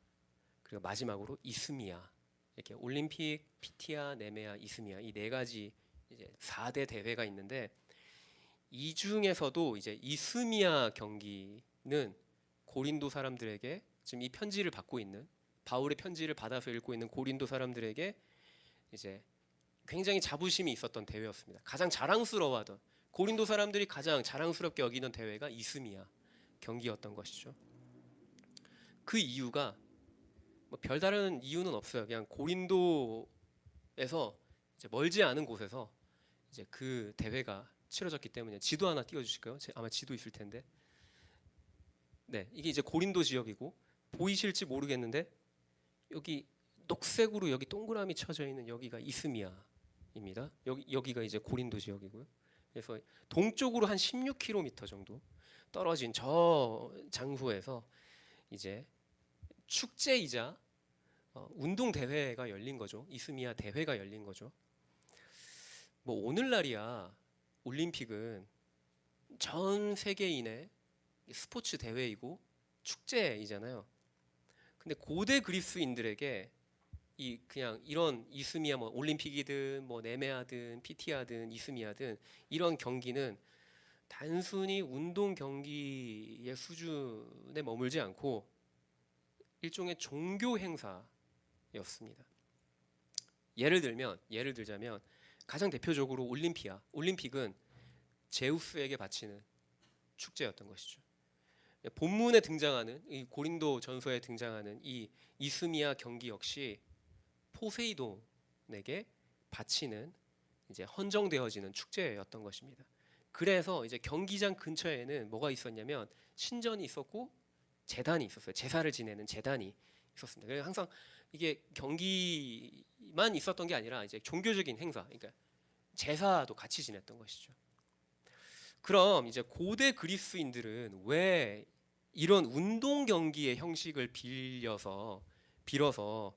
그리고 마지막으로 이스미아. 이렇게 올림픽, 피티아, 네메아, 이스미아 이 네 가지 이제 4대 대회가 있는데 이 중에서도 이제 이스미아 경기는 고린도 사람들에게 지금 이 편지를 받고 있는 바울의 편지를 받아서 읽고 있는 고린도 사람들에게 이제 굉장히 자부심이 있었던 대회였습니다. 가장 자랑스러워하던 고린도 사람들이 가장 자랑스럽게 여기는 대회가 이스미아 경기였던 것이죠. 그 이유가 뭐 별다른 이유는 없어요. 그냥 고린도에서 이제 멀지 않은 곳에서 이제 그 대회가 치러졌기 때문에 지도 하나 띄워주실까요? 아마 지도 있을 텐데. 네, 이게 이제 고린도 지역이고 보이실지 모르겠는데 여기 녹색으로 여기 동그라미 쳐져 있는 여기가 이스미아입니다. 여기가 이제 고린도 지역이고요. 그래서 동쪽으로 한 16km 정도 떨어진 저 장소에서 이제 축제이자 운동 대회가 열린 거죠. 이스미아 대회가 열린 거죠. 뭐 오늘날이야 올림픽은 전 세계인의 스포츠 대회이고 축제이잖아요. 근데 고대 그리스인들에게 이 그냥 이런 이스미아 뭐 올림픽이든 뭐 네메아든 피티아든 이스미아든 이런 경기는 단순히 운동 경기의 수준에 머물지 않고 일종의 종교 행사였습니다. 예를 들자면 가장 대표적으로 올림픽은 제우스에게 바치는 축제였던 것이죠. 본문에 등장하는 이 고린도 전서에 등장하는 이 이스미아 경기 역시 포세이돈에게 바치는 이제 헌정되어지는 축제였던 것입니다. 그래서 이제 경기장 근처에는 뭐가 있었냐면 신전이 있었고 제단이 있었어요. 제사를 지내는 제단이 있었습니다. 그래서 항상 이게 경기만 있었던 게 아니라 이제 종교적인 행사, 그러니까 제사도 같이 지냈던 것이죠. 그럼 이제 고대 그리스인들은 왜 이런 운동 경기의 형식을 빌어서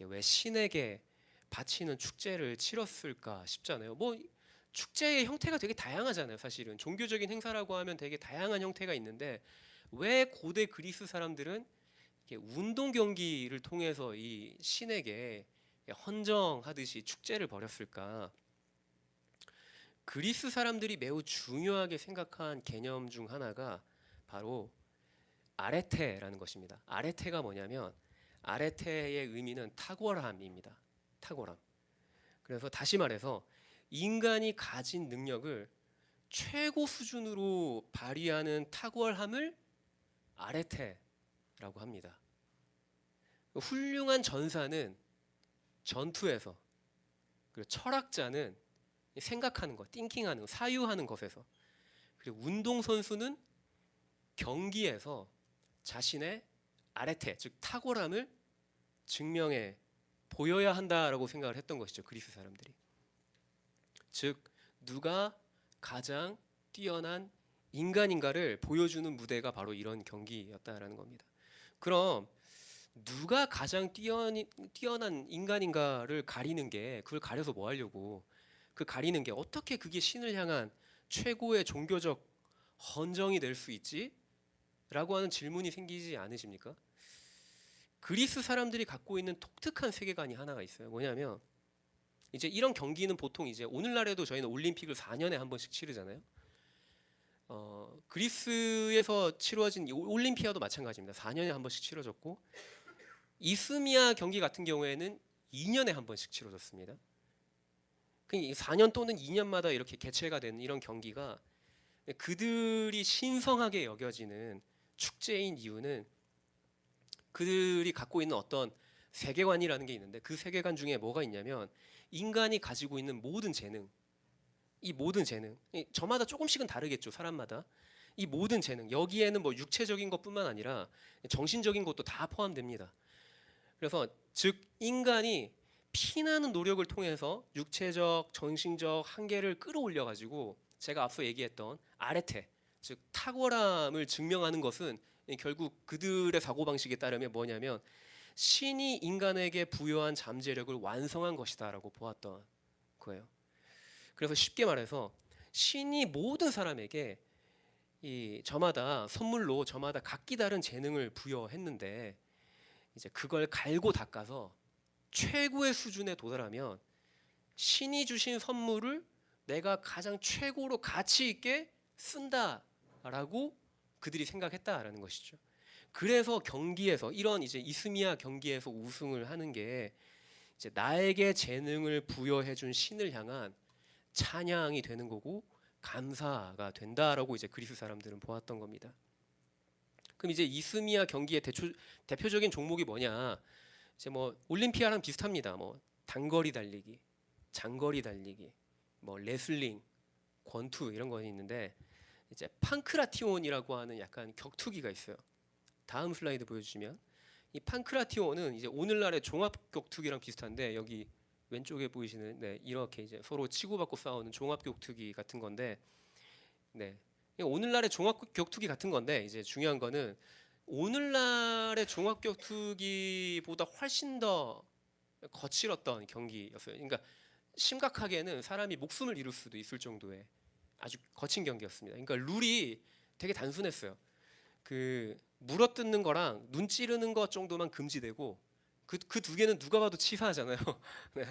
왜 신에게 바치는 축제를 치렀을까 싶잖아요. 뭐 축제의 형태가 되게 다양하잖아요. 사실은 종교적인 행사라고 하면 되게 다양한 형태가 있는데 왜 고대 그리스 사람들은 운동 경기를 통해서 이 신에게 헌정하듯이 축제를 벌였을까? 그리스 사람들이 매우 중요하게 생각한 개념 중 하나가 바로 아레테라는 것입니다. 아레테가 뭐냐면 아레테의 의미는 탁월함입니다. 탁월함. 그래서 다시 말해서 인간이 가진 능력을 최고 수준으로 발휘하는 탁월함을 아레테라고 합니다. 훌륭한 전사는 전투에서, 그리고 철학자는 생각하는 것, 띵킹하는 것, 사유하는 것에서, 그리고 운동선수는 경기에서 자신의 아레테, 즉 탁월함을 증명해 보여야 한다라고 생각을 했던 것이죠. 그리스 사람들이. 즉 누가 가장 뛰어난 인간인가를 보여주는 무대가 바로 이런 경기였다라는 겁니다. 그럼 누가 가장 뛰어난 인간인가를 가리는 게, 그걸 가려서 뭐 하려고, 그 가리는 게 어떻게 그게 신을 향한 최고의 종교적 헌정이 될 수 있지? 라고 하는 질문이 생기지 않으십니까? 그리스 사람들이 갖고 있는 독특한 세계관이 하나가 있어요. 뭐냐면 이제 이런 경기는 보통 이제 오늘날에도 저희는 올림픽을 4년에 한 번씩 치르잖아요. 그리스에서 치루어진 이 올림피아도 마찬가지입니다. 4년에 한 번씩 치러졌고, 이스미아 경기 같은 경우에는 2년에 한 번씩 치러졌습니다. 4년 또는 2년마다 이렇게 개최가 되는 이런 경기가 그들이 신성하게 여겨지는 축제인 이유는 그들이 갖고 있는 어떤 세계관이라는 게 있는데, 그 세계관 중에 뭐가 있냐면 인간이 가지고 있는 모든 재능, 이 모든 재능, 저마다 조금씩은 다르겠죠, 사람마다. 이 모든 재능, 여기에는 뭐 육체적인 것뿐만 아니라 정신적인 것도 다 포함됩니다. 그래서 즉 인간이 피나는 노력을 통해서 육체적, 정신적 한계를 끌어올려 가지고, 제가 앞서 얘기했던 아레테, 즉 탁월함을 증명하는 것은 결국 그들의 사고방식에 따르면 뭐냐면 신이 인간에게 부여한 잠재력을 완성한 것이다라고 보았던 거예요. 그래서 쉽게 말해서 신이 모든 사람에게 저마다 선물로 저마다 각기 다른 재능을 부여했는데, 이제 그걸 갈고 닦아서 최고의 수준에 도달하면 신이 주신 선물을 내가 가장 최고로 가치 있게 쓴다라고 그들이 생각했다라는 것이죠. 그래서 경기에서, 이런 이제 이스미아 경기에서 우승을 하는 게 이제 나에게 재능을 부여해 준 신을 향한 찬양이 되는 거고 감사가 된다라고 이제 그리스 사람들은 보았던 겁니다. 그럼 이제 이스미아 경기의 대표적인 종목이 뭐냐? 이제 뭐 올림피아랑 비슷합니다. 뭐 단거리 달리기, 장거리 달리기, 뭐 레슬링, 권투 이런 거 있는데, 이제 판크라티온이라고 하는 약간 격투기가 있어요. 다음 슬라이드 보여주시면, 이 판크라티온은 이제 오늘날의 종합 격투기랑 비슷한데, 여기 왼쪽에 보이시는 이렇게 이제 서로 치고받고 싸우는 종합 격투기 같은 건데, 오늘날의 종합 격투기 같은 건데, 이제 중요한 거는 오늘날의 종합 격투기보다 훨씬 더 거칠었던 경기였어요. 그러니까 심각하게는 사람이 목숨을 잃을 수도 있을 정도의 아주 거친 경기였습니다. 그러니까 룰이 되게 단순했어요. 그 물어뜯는 거랑 눈 찌르는 것 정도만 금지되고, 그 두 개는 누가 봐도 치사하잖아요. 네.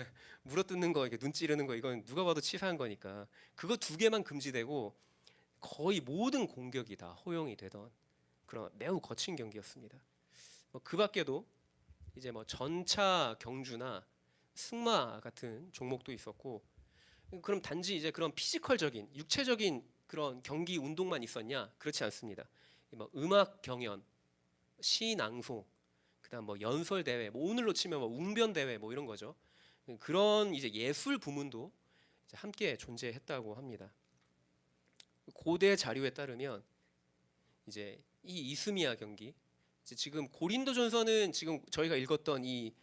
물어뜯는 거, 이게 눈 찌르는 거, 이건 누가 봐도 치사한 거니까 그거 두 개만 금지되고 거의 모든 공격이 다 허용이 되던 그런 매우 거친 경기였습니다. 그 밖에도 이제 뭐 전차 경주나 승마 같은 종목도 있었고, 그럼 단지 이제 그런 피지컬적인 육체적인 그런 경기 운동만 있었냐? 그렇지 않습니다. 뭐 음악 경연, 시 낭송, 그다음 뭐 연설 대회, 뭐 오늘로 치면 뭐 웅변 대회 뭐 이런 거죠. 그런 이제 예술 부문도 이제 함께 존재했다고 합니다. 고대 자료에 따르면 이제 이 이스미아 경기, 이제 지금 고린도전서는 지금 저희가 읽었던 이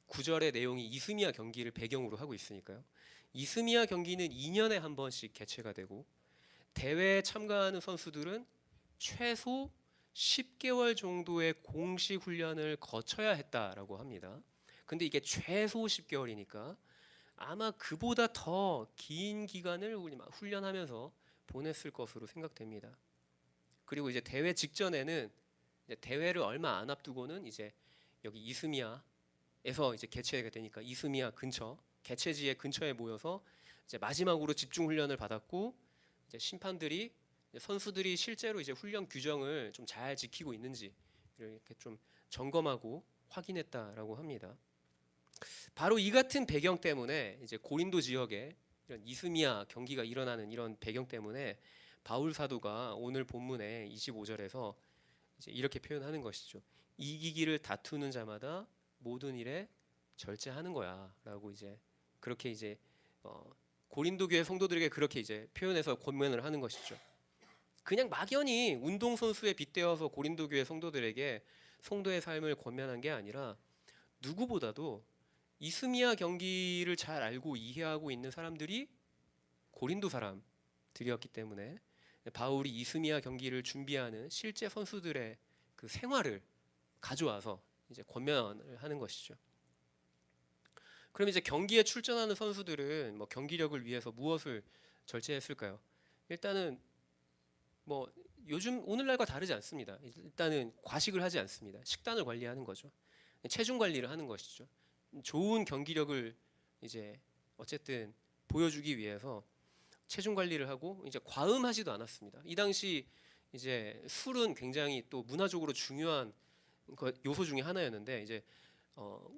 구절의 내용이 이스미아 경기를 배경으로 하고 있으니까요. 이스미아 경기는 2년에 한 번씩 개최가 되고, 대회에 참가하는 선수들은 최소 10개월 정도의 공식 훈련을 거쳐야 했다라고 합니다. 근데 이게 최소 10개월이니까 아마 그보다 더 긴 기간을 훈련하면서 보냈을 것으로 생각됩니다. 그리고 이제 대회 직전에는, 이제 대회를 얼마 안 앞두고는 이제 여기 이스미아에서 이제 개최가 되니까 이스미아 근처 개최지의 근처에 모여서 이제 마지막으로 집중 훈련을 받았고, 이제 심판들이, 선수들이 실제로 이제 훈련 규정을 좀 잘 지키고 있는지 이렇게 좀 점검하고 확인했다라고 합니다. 바로 이 같은 배경 때문에 이제 고린도 지역에 이런 이스미아 경기가 일어나는 이런 배경 때문에 바울 사도가 오늘 본문의 25절에서 이제 이렇게 표현하는 것이죠. 이기기를 다투는 자마다 모든 일에 절제하는 거야라고 이제 그렇게 이제 고린도 교회 성도들에게 그렇게 이제 표현해서 권면을 하는 것이죠. 그냥 막연히 운동 선수에 빗대어서 고린도 교회 성도들에게 성도의 삶을 권면한 게 아니라, 누구보다도 이스미아 경기를 잘 알고 이해하고 있는 사람들이 고린도 사람들이었기 때문에 바울이 이스미야 경기를 준비하는 실제 선수들의 그 생활을 가져와서 이제 권면을 하는 것이죠. 그럼 이제 경기에 출전하는 선수들은 뭐 경기력을 위해서 무엇을 절제했을까요? 일단은 뭐 요즘 오늘날과 다르지 않습니다. 일단은 과식을 하지 않습니다. 식단을 관리하는 거죠. 체중 관리를 하는 것이죠. 좋은 경기력을 이제 어쨌든 보여주기 위해서 체중 관리를 하고 이제 과음하지도 않았습니다. 이 당시 이제 술은 굉장히 또 문화적으로 중요한 요소 중에 하나였는데 이제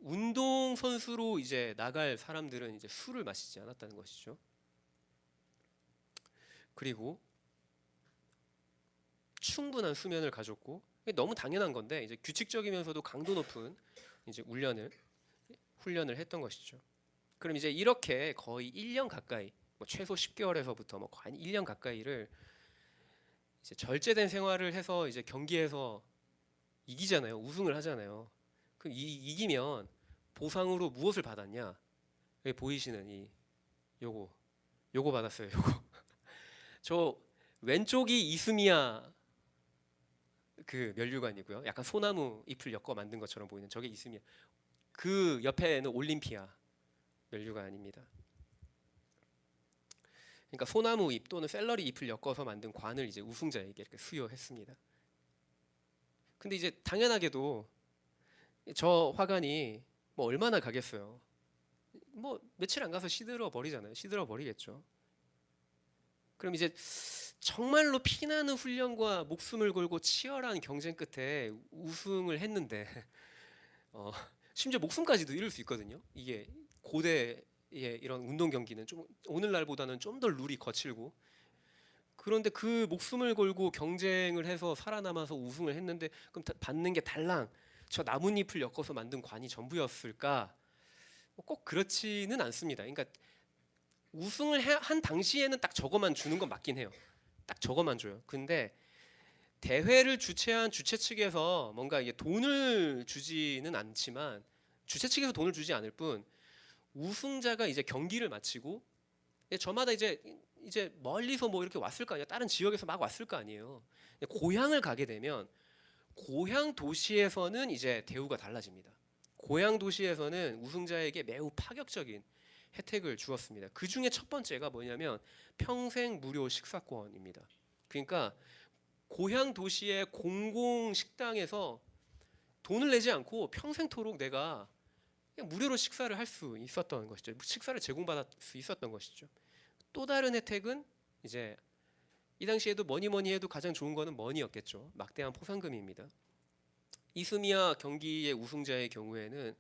운동 선수로 이제 나갈 사람들은 이제 술을 마시지 않았다는 것이죠. 그리고 충분한 수면을 가졌고 너무 당연한 건데 이제 규칙적이면서도 강도 높은 이제 훈련을 했던 것이죠. 그럼 이제 이렇게 거의 1년 가까이 뭐 최소 10개월에서부터 뭐 거의 1년 가까이를 이제 절제된 생활을 해서 이제 경기에서 이기잖아요. 우승을 하잖아요. 그럼 이기면 보상으로 무엇을 받았냐? 여기 보이시는 요거 받았어요. 요거. 저 왼쪽이 이스미야 그 면류관이고요. 약간 소나무 잎을 엮어 만든 것처럼 보이는 저게 이스미야. 그 옆에는 올림피아 면류관입니다. 그러니까 소나무 잎 또는 샐러리 잎을 엮어서 만든 관을 이제 우승자에게 이렇게 수여했습니다. 근데 이제 당연하게도 저 화관이 뭐 얼마나 가겠어요. 뭐 며칠 안 가서 시들어 버리잖아요. 시들어 버리겠죠. 그럼 이제 정말로 피나는 훈련과 목숨을 걸고 치열한 경쟁 끝에 우승을 했는데 심지어 목숨까지도 잃을 수 있거든요. 이게 고대의 이런 운동 경기는 좀 오늘날보다는 좀 더 룰이 거칠고 그런데 그 목숨을 걸고 경쟁을 해서 살아남아서 우승을 했는데 그럼 받는 게 달랑 저 나뭇잎을 엮어서 만든 관이 전부였을까? 꼭 그렇지는 않습니다. 그러니까 우승을 한 당시에는 딱 저거만 주는 건 맞긴 해요. 딱 저거만 줘요. 근데 대회를 주최한 주최 측에서 뭔가 이게 돈을 주지는 않지만 주최 측에서 돈을 주지 않을 뿐 우승자가 이제 경기를 마치고 저마다 이제 멀리서 뭐 이렇게 왔을 거 아니에요. 다른 지역에서 막 왔을 거 아니에요. 고향을 가게 되면 고향 도시에서는 이제 대우가 달라집니다. 고향 도시에서는 우승자에게 매우 파격적인 혜택을 주었습니다. 그 중에 첫 번째가 뭐냐면 평생 무료 식사권입니다. 그러니까 고향 도시의 공공 식당에서 돈을 내지 않고 평생토록 내가 그냥 무료로 식사를 할 수 있었던 것이죠. 식사를 제공받을 수 있었던 것이죠. 또 다른 혜택은 이제 이 당시에도 뭐니 해도 가장 좋은 거는 머니였겠죠. 막대한 포상금입니다. 이스미야 경기의 우승자의 경우에는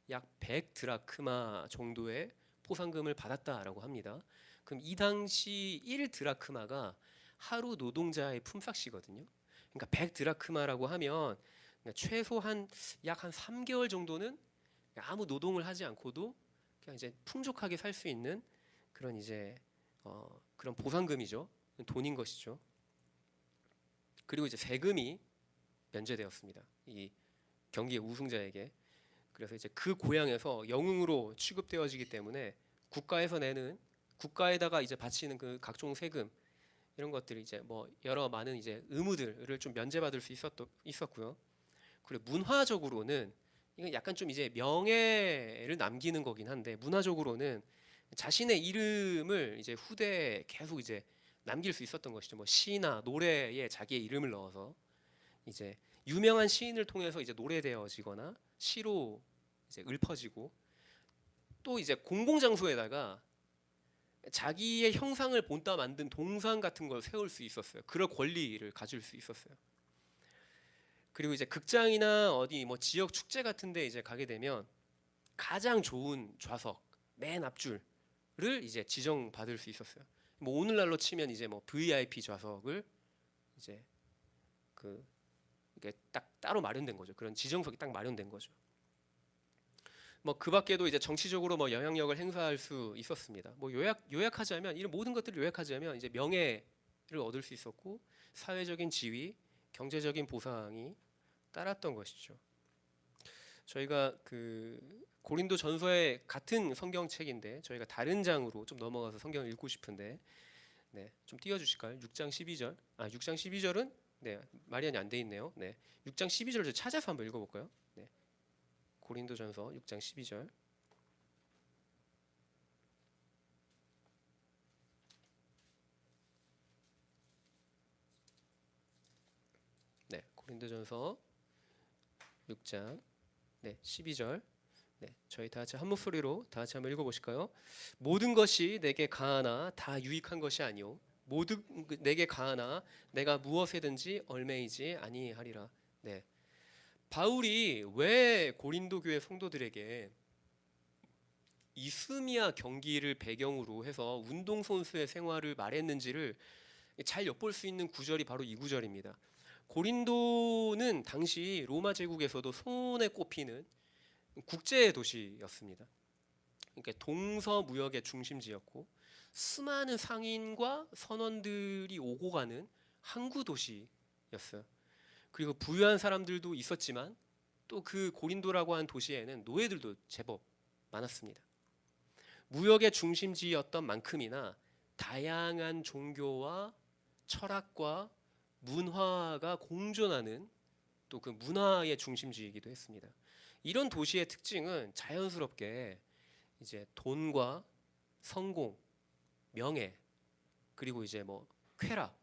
약 100드라크마 정도의 포상금을 받았다라고 합니다. 그럼 이 당시 1드라크마가 하루 노동자의 품삯이거든요. 그러니까 100드라크마라고 하면 최소 약 한 3개월 정도는 아무 노동을 하지 않고도 그냥 이제 풍족하게 살 수 있는 그런 이제 그런 보상금이죠. 돈인 것이죠. 그리고 이제 세금이 면제되었습니다. 이 경기의 우승자에게. 그래서 이제 그 고향에서 영웅으로 취급되어지기 때문에 국가에다가 이제 바치는 그 각종 세금 이런 것들이 이제 뭐 여러 많은 이제 의무들을 좀 면제받을 수 있었고요. 그리고 문화적으로는 이건 약간 좀 이제 명예를 남기는 거긴 한데 문화적으로는 자신의 이름을 이제 후대에 계속 이제 남길 수 있었던 것이죠. 뭐 시나 노래에 자기의 이름을 넣어서 이제 유명한 시인을 통해서 이제 노래되어지거나 시로 이제 읊어지고 또 이제 공공장소에다가 자기의 형상을 본따 만든 동상 같은 걸 세울 수 있었어요. 그럴 권리를 가질 수 있었어요. 그리고 이제 극장이나 어디 뭐 지역 축제 같은데 이제 가게 되면 가장 좋은 좌석 맨 앞줄을 이제 지정받을 수 있었어요. 뭐 오늘날로 치면 이제 뭐 VIP 좌석을 이제 이게 딱 따로 마련된 거죠. 그런 지정석이 딱 마련된 거죠. 뭐 그 밖에도 이제 정치적으로 뭐 영향력을 행사할 수 있었습니다. 뭐 요약하자면 이런 모든 것들을 요약하자면 이제 명예를 얻을 수 있었고 사회적인 지위, 경제적인 보상이 따랐던 것이죠. 저희가 그 고린도 전서의 같은 성경책인데 저희가 다른 장으로 좀 넘어가서 성경을 읽고 싶은데 네, 좀 띄워 주실까요? 6장 12절. 6장 12절은 네, 마리안이 안 돼 있네요. 네. 6장 12절을 찾아서 한번 읽어 볼까요? 네. 고린도전서 6장 12절. 네. 고린도전서 6장 네, 12절. 네, 저희 다 같이 한 목소리로 다 같이 한번 읽어 보실까요? 모든 것이 내게 가하나 다 유익한 것이 아니요 모든 내게 가하나 내가 무엇에든지 얼매이지 아니하리라. 네. 바울이 왜 고린도 교회 성도들에게 이스미야 경기를 배경으로 해서 운동선수의 생활을 말했는지를 잘 엿볼 수 있는 구절이 바로 이 구절입니다. 고린도는 당시 로마 제국에서도 손에 꼽히는 국제 도시였습니다. 그러니까 동서 무역의 중심지였고 수많은 상인과 선원들이 오고 가는 항구 도시였어요. 그리고 부유한 사람들도 있었지만 또 그 고린도라고 하는 도시에는 노예들도 제법 많았습니다. 무역의 중심지였던 만큼이나 다양한 종교와 철학과 문화가 공존하는 또 그 문화의 중심지이기도 했습니다. 이런 도시의 특징은 자연스럽게 이제 돈과 성공, 명예, 그리고 이제 뭐 쾌락,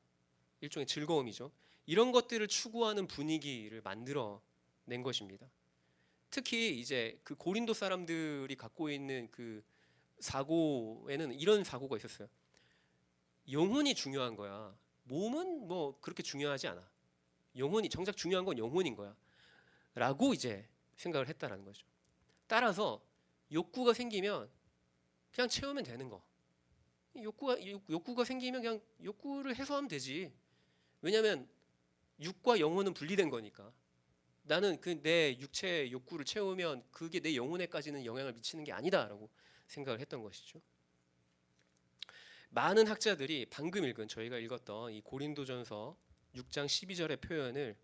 일종의 즐거움이죠. 이런 것들을 추구하는 분위기를 만들어 낸 것입니다. 특히 이제 그 고린도 사람들이 갖고 있는 그 사고에는 이런 사고가 있었어요. 영혼이 중요한 거야. 몸은 뭐 그렇게 중요하지 않아. 영혼이 정작 중요한 건 영혼인 거야. 라고 이제 생각을 했다라는 거죠. 따라서 욕구가 생기면 그냥 채우면 되는 거. 욕구가 생기면 그냥 욕구를 해소하면 되지. 왜냐하면 육과 영혼은 분리된 거니까. 나는 그 내 육체의 욕구를 채우면 그게 내 영혼에까지는 영향을 미치는 게 아니다라고 생각을 했던 것이죠. 많은 학자들이 방금 읽은 저희가 읽었던 이 고린도전서 6장 12절의 표현을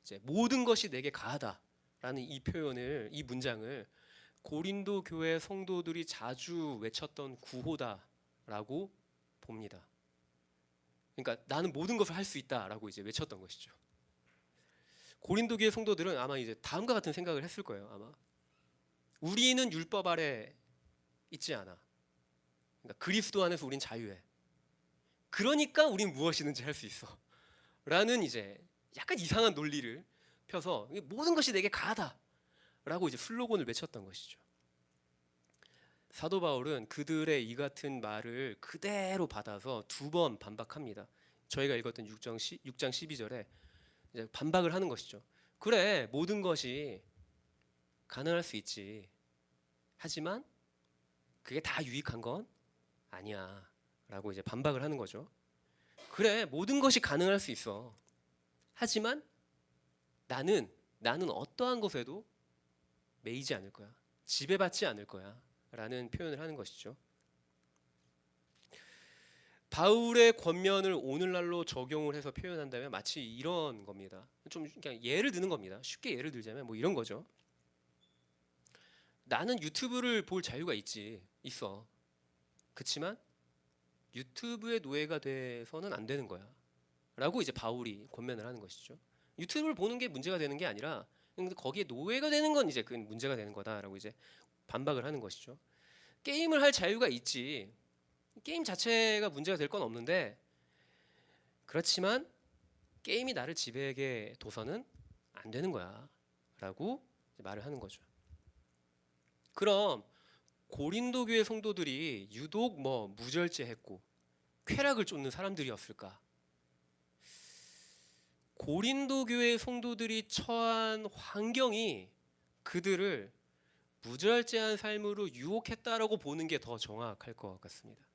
이제 모든 것이 내게 가하다라는 이 표현을 이 문장을 고린도 교회 성도들이 자주 외쳤던 구호다라고 봅니다. 그러니까 나는 모든 것을 할 수 있다라고 이제 외쳤던 것이죠. 고린도 교회 성도들은 아마 이제 다음과 같은 생각을 했을 거예요. 아마 우리는 율법 아래 있지 않아. 그러니까 그리스도 안에서 우린 자유해. 그러니까 우린 무엇이든지 할 수 있어. 라는 이제 약간 이상한 논리를 펴서 모든 것이 내게 가하다 라고 이제 슬로건을 외쳤던 것이죠. 사도 바울은 그들의 이 같은 말을 그대로 받아서 두 번 반박합니다. 저희가 읽었던 6장 12절에 이제 반박을 하는 것이죠. 그래, 모든 것이 가능할 수 있지. 하지만 그게 다 유익한 건 아니야. 라고 이제 반박을 하는 거죠. 그래, 모든 것이 가능할 수 있어. 하지만 나는 어떠한 것에도 매이지 않을 거야. 지배받지 않을 거야. 라는 표현을 하는 것이죠. 바울의 권면을 오늘날로 적용을 해서 표현한다면 마치 이런 겁니다. 좀 그냥 예를 드는 겁니다. 쉽게 예를 들자면 뭐 이런 거죠. 나는 유튜브를 볼 자유가 있어. 그렇지만 유튜브의 노예가 돼서는 안 되는 거야. 라고 이제 바울이 권면을 하는 것이죠. 유튜브를 보는 게 문제가 되는 게 아니라 거기에 노예가 되는 건 이제 그 문제가 되는 거다라고 이제 반박을 하는 것이죠. 게임을 할 자유가 있지. 게임 자체가 문제가 될 건 없는데 그렇지만 게임이 나를 지배하게 둬서는 안 되는 거야. 라고 말을 하는 거죠. 그럼 고린도 교회 성도들이 유독 뭐 무절제했고 쾌락을 쫓는 사람들이었을까? 고린도 교회 성도들이 처한 환경이 그들을 무절제한 삶으로 유혹했다라고 보는 게 더 정확할 것 같습니다.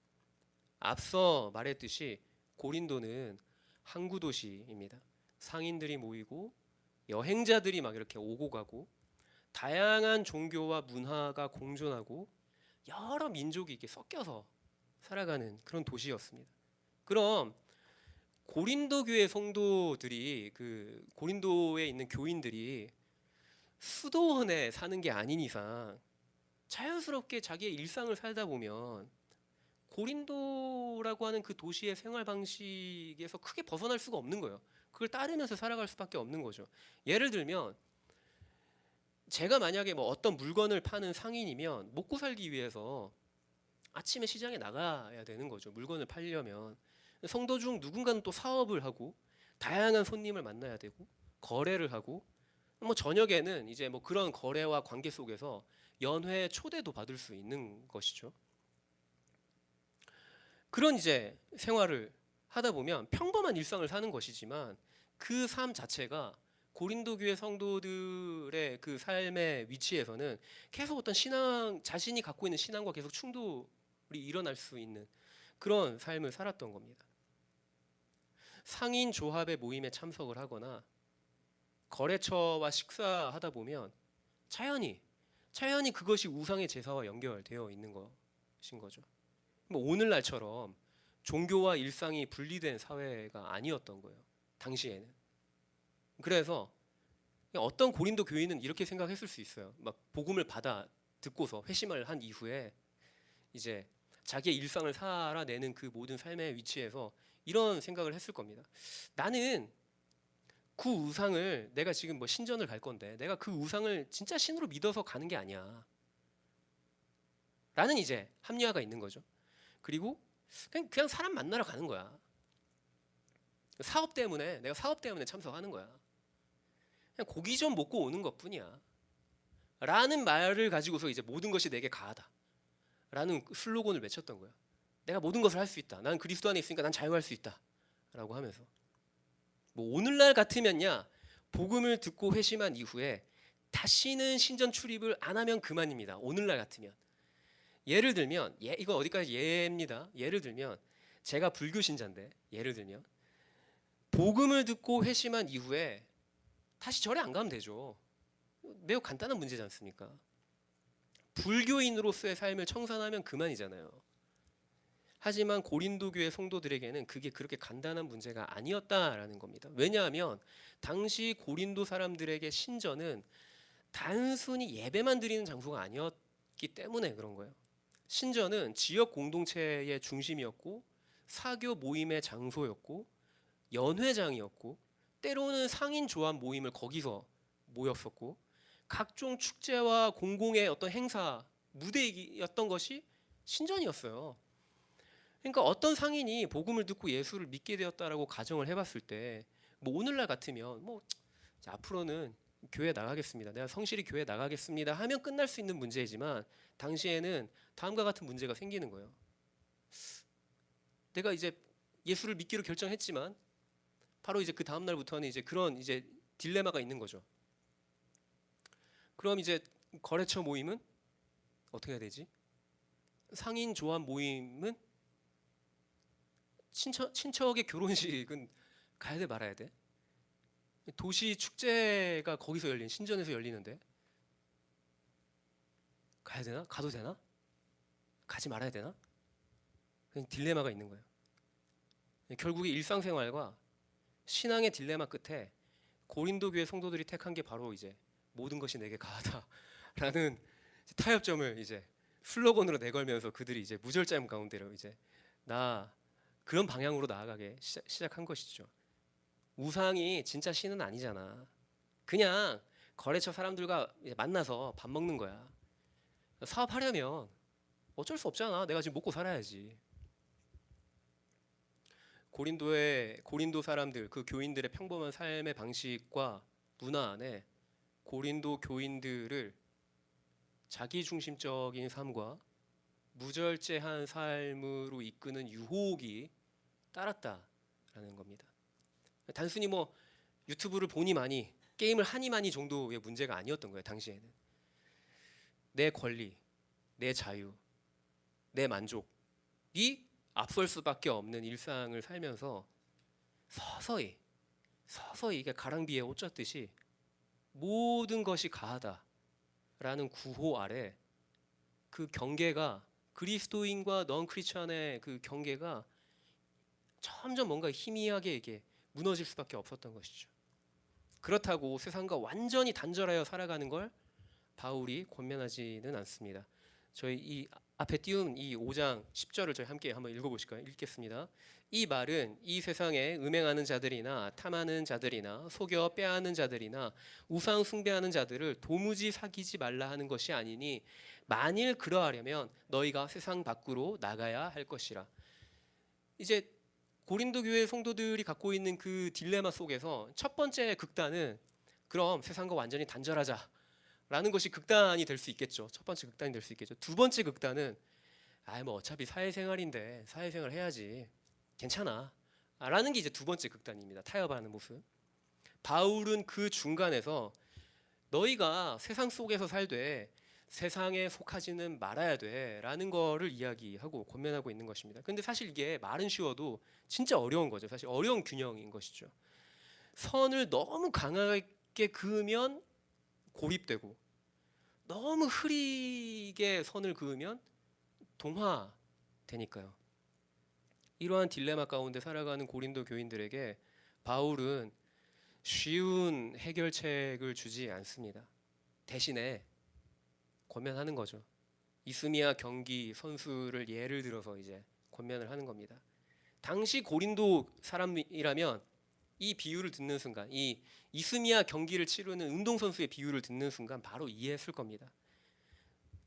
앞서 말했듯이 고린도는 항구 도시입니다. 상인들이 모이고 여행자들이 막 이렇게 오고 가고 다양한 종교와 문화가 공존하고 여러 민족이 이렇게 섞여서 살아가는 그런 도시였습니다. 그럼 고린도 교회 성도들이 그 고린도에 있는 교인들이 수도원에 사는 게 아닌 이상 자연스럽게 자기의 일상을 살다 보면 고린도라고 하는 그 도시의 생활 방식에서 크게 벗어날 수가 없는 거예요. 그걸 따르면서 살아갈 수밖에 없는 거죠. 예를 들면 제가 만약에 뭐 어떤 물건을 파는 상인이면 먹고 살기 위해서 아침에 시장에 나가야 되는 거죠. 물건을 팔려면 성도 중 누군가는 또 사업을 하고 다양한 손님을 만나야 되고 거래를 하고 뭐 저녁에는 이제 뭐 그런 거래와 관계 속에서 연회 초대도 받을 수 있는 것이죠. 그런 이제 생활을 하다 보면 평범한 일상을 사는 것이지만 그 삶 자체가 고린도 교회 성도들의 그 삶의 위치에서는 계속 어떤 신앙 자신이 갖고 있는 신앙과 계속 충돌이 일어날 수 있는 그런 삶을 살았던 겁니다. 상인 조합의 모임에 참석을 하거나 거래처와 식사하다 보면 자연히 그것이 우상의 제사와 연결되어 있는 것인 거죠. 뭐 오늘날처럼 종교와 일상이 분리된 사회가 아니었던 거예요. 당시에는. 그래서 어떤 고린도 교인은 이렇게 생각했을 수 있어요. 막 복음을 받아 듣고서 회심을 한 이후에 이제 자기의 일상을 살아내는 그 모든 삶의 위치에서 이런 생각을 했을 겁니다. 나는 그 우상을 내가 지금 뭐 신전을 갈 건데 내가 그 우상을 진짜 신으로 믿어서 가는 게 아니야. 라는 이제 합리화가 있는 거죠. 그리고 그냥 사람 만나러 가는 거야. 내가 사업 때문에 참석하는 거야. 그냥 고기 좀 먹고 오는 것뿐이야. 라는 말을 가지고서 이제 모든 것이 내게 가하다. 라는 슬로건을 외쳤던 거야. 내가 모든 것을 할 수 있다. 난 그리스도 안에 있으니까 난 자유할 수 있다. 라고 하면서. 뭐 오늘날 같으면야 복음을 듣고 회심한 이후에 다시는 신전 출입을 안 하면 그만입니다. 오늘날 같으면. 예를 들면 이거 어디까지 예입니다. 예를 들면 제가 불교 신자인데 예를 들면 복음을 듣고 회심한 이후에 다시 절에 안 가면 되죠. 매우 간단한 문제지 않습니까? 불교인으로서의 삶을 청산하면 그만이잖아요. 하지만 고린도 교회 성도들에게는 그게 그렇게 간단한 문제가 아니었다라는 겁니다. 왜냐하면 당시 고린도 사람들에게 신전은 단순히 예배만 드리는 장소가 아니었기 때문에 그런 거예요. 신전은 지역 공동체의 중심이었고 사교 모임의 장소였고 연회장이었고 때로는 상인 조합 모임을 거기서 모였었고 각종 축제와 공공의 어떤 행사 무대였던 것이 신전이었어요. 그러니까 어떤 상인이 복음을 듣고 예수를 믿게 되었다라고 가정을 해봤을 때 뭐 오늘날 같으면 뭐 앞으로는 교회 나가겠습니다. 내가 성실히 교회 나가겠습니다 하면 끝날 수 있는 문제이지만 당시에는 다음과 같은 문제가 생기는 거예요. 내가 이제 예수를 믿기로 결정했지만 바로 이제 그 다음 날부터는 이제 그런 이제 딜레마가 있는 거죠. 그럼 이제 거래처 모임은 어떻게 해야 되지? 상인 조합 모임은 친척의 결혼식은 가야 돼 말아야 돼? 도시 축제가 거기서 열린 신전에서 열리는데 가야 되나? 가도 되나? 가지 말아야 되나? 그냥 딜레마가 있는 거예요. 결국에 일상생활과 신앙의 딜레마 끝에 고린도 교회 성도들이 택한 게 바로 이제 모든 것이 내게 가하다라는 타협점을 이제 슬로건으로 내걸면서 그들이 이제 무절자임 가운데로 이제 그런 방향으로 나아가게 시작한 것이죠. 우상이 진짜 신은 아니잖아. 그냥 거래처 사람들과 이제 만나서 밥 먹는 거야. 사업하려면 어쩔 수 없잖아. 내가 지금 먹고 살아야지. 고린도 사람들 그 교인들의 평범한 삶의 방식과 문화 안에 고린도 교인들을 자기중심적인 삶과 무절제한 삶으로 이끄는 유혹이 따랐다라는 겁니다. 단순히 뭐 유튜브를 보니 많이 게임을 하니 많이 정도의 문제가 아니었던 거예요. 당시에는 내 권리, 내 자유, 내 만족이 앞설 수밖에 없는 일상을 살면서 서서히 이게 가랑비에 옷 젖듯이 모든 것이 가하다라는 구호 아래 그 경계가 그리스도인과 넌 크리스천의 그 경계가 점점 뭔가 희미하게 이게 무너질 수밖에 없었던 것이죠. 그렇다고 세상과 완전히 단절하여 살아가는 걸 바울이 권면하지는 않습니다. 저희 이 앞에 띄운 이 5장 10절을 저희 함께 한번 읽어보실까요? 읽겠습니다. 이 말은 이 세상에 음행하는 자들이나 탐하는 자들이나 속여 빼앗는 자들이나 우상 숭배하는 자들을 도무지 사귀지 말라 하는 것이 아니니 만일 그러하려면 너희가 세상 밖으로 나가야 할 것이라. 이제 고린도 교회 성도들이 갖고 있는 그 딜레마 속에서 첫 번째 극단은 그럼 세상과 완전히 단절하자 라는 것이 극단이 될 수 있겠죠. 첫 번째 극단이 될 수 있겠죠. 두 번째 극단은 뭐 어차피 사회생활인데 사회생활 해야지 괜찮아 라는 게 이제 두 번째 극단입니다. 타협하는 모습. 바울은 그 중간에서 너희가 세상 속에서 살되 세상에 속하지는 말아야 돼 라는 거를 이야기하고 권면하고 있는 것입니다. 근데 사실 이게 말은 쉬워도 진짜 어려운 거죠. 사실 어려운 균형인 것이죠. 선을 너무 강하게 그으면 고립되고 너무 흐리게 선을 그으면 동화되니까요. 이러한 딜레마 가운데 살아가는 고린도 교인들에게 바울은 쉬운 해결책을 주지 않습니다. 대신에 권면하는 거죠. 이스미야 경기 선수를 예를 들어서 이제 권면을 하는 겁니다. 당시 고린도 사람이라면 이 비유를 듣는 순간, 이 이스미야 경기를 치르는 운동선수의 비유를 듣는 순간 바로 이해했을 겁니다.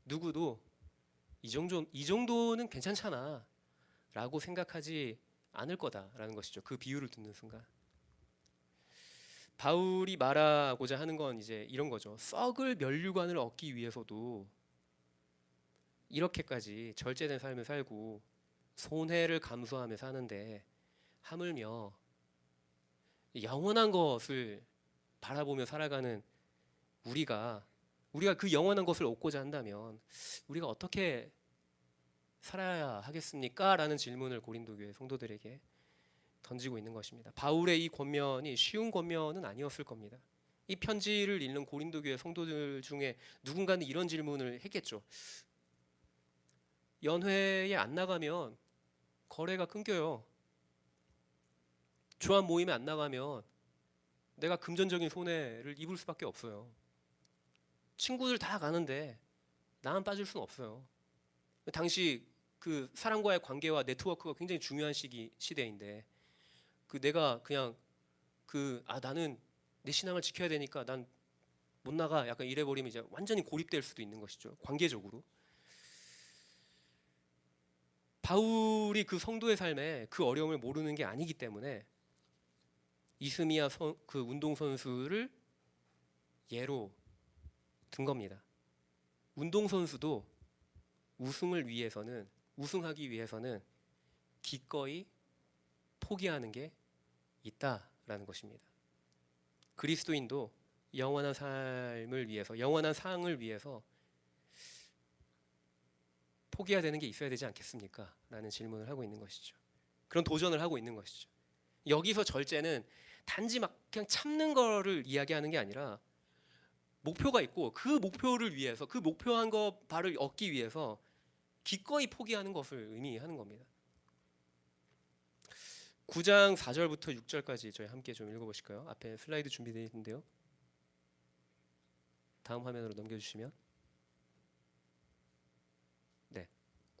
누구도 이 정도는 괜찮잖아 라고 생각하지 않을 거다라는 것이죠. 그 비유를 듣는 순간. 바울이 말하고자 하는 건 이제 이런 거죠. 썩을 면류관을 얻기 위해서도 이렇게까지 절제된 삶을 살고 손해를 감수하며 사는데 하물며 영원한 것을 바라보며 살아가는 우리가 그 영원한 것을 얻고자 한다면 우리가 어떻게 살아야 하겠습니까? 라는 질문을 고린도 교회 성도들에게 던지고 있는 것입니다. 바울의 이 권면이 쉬운 권면은 아니었을 겁니다. 이 편지를 읽는 고린도 교회 성도들 중에 누군가는 이런 질문을 했겠죠. 연회에 안 나가면 거래가 끊겨요. 조합 모임에 안 나가면 내가 금전적인 손해를 입을 수밖에 없어요. 친구들 다 가는데 나만 빠질 수는 없어요. 당시 그 사람과의 관계와 네트워크가 굉장히 중요한 시대인데 내가 그냥 나는 내 신앙을 지켜야 되니까 난 못 나가 약간 이래버리면 이제 완전히 고립될 수도 있는 것이죠. 관계적으로. 바울이 그 성도의 삶에 그 어려움을 모르는 게 아니기 때문에 이스미야 그 운동선수를 예로 든 겁니다. 운동선수도 우승하기 위해서는 기꺼이 포기하는 게 있다라는 것입니다. 그리스도인도 영원한 삶을 위해서, 영원한 상을 위해서 포기해야 되는 게 있어야 되지 않겠습니까? 라는 질문을 하고 있는 것이죠. 그런 도전을 하고 있는 것이죠. 여기서 절제는 단지 막 그냥 참는 거를 이야기하는 게 아니라 목표가 있고 그 목표를 위해서 그 목표한 거 바를 얻기 위해서 기꺼이 포기하는 것을 의미하는 겁니다. 9장 4절부터 6절까지 저희 함께 좀 읽어보실까요? 앞에 슬라이드 준비되어 있는데요. 다음 화면으로 넘겨주시면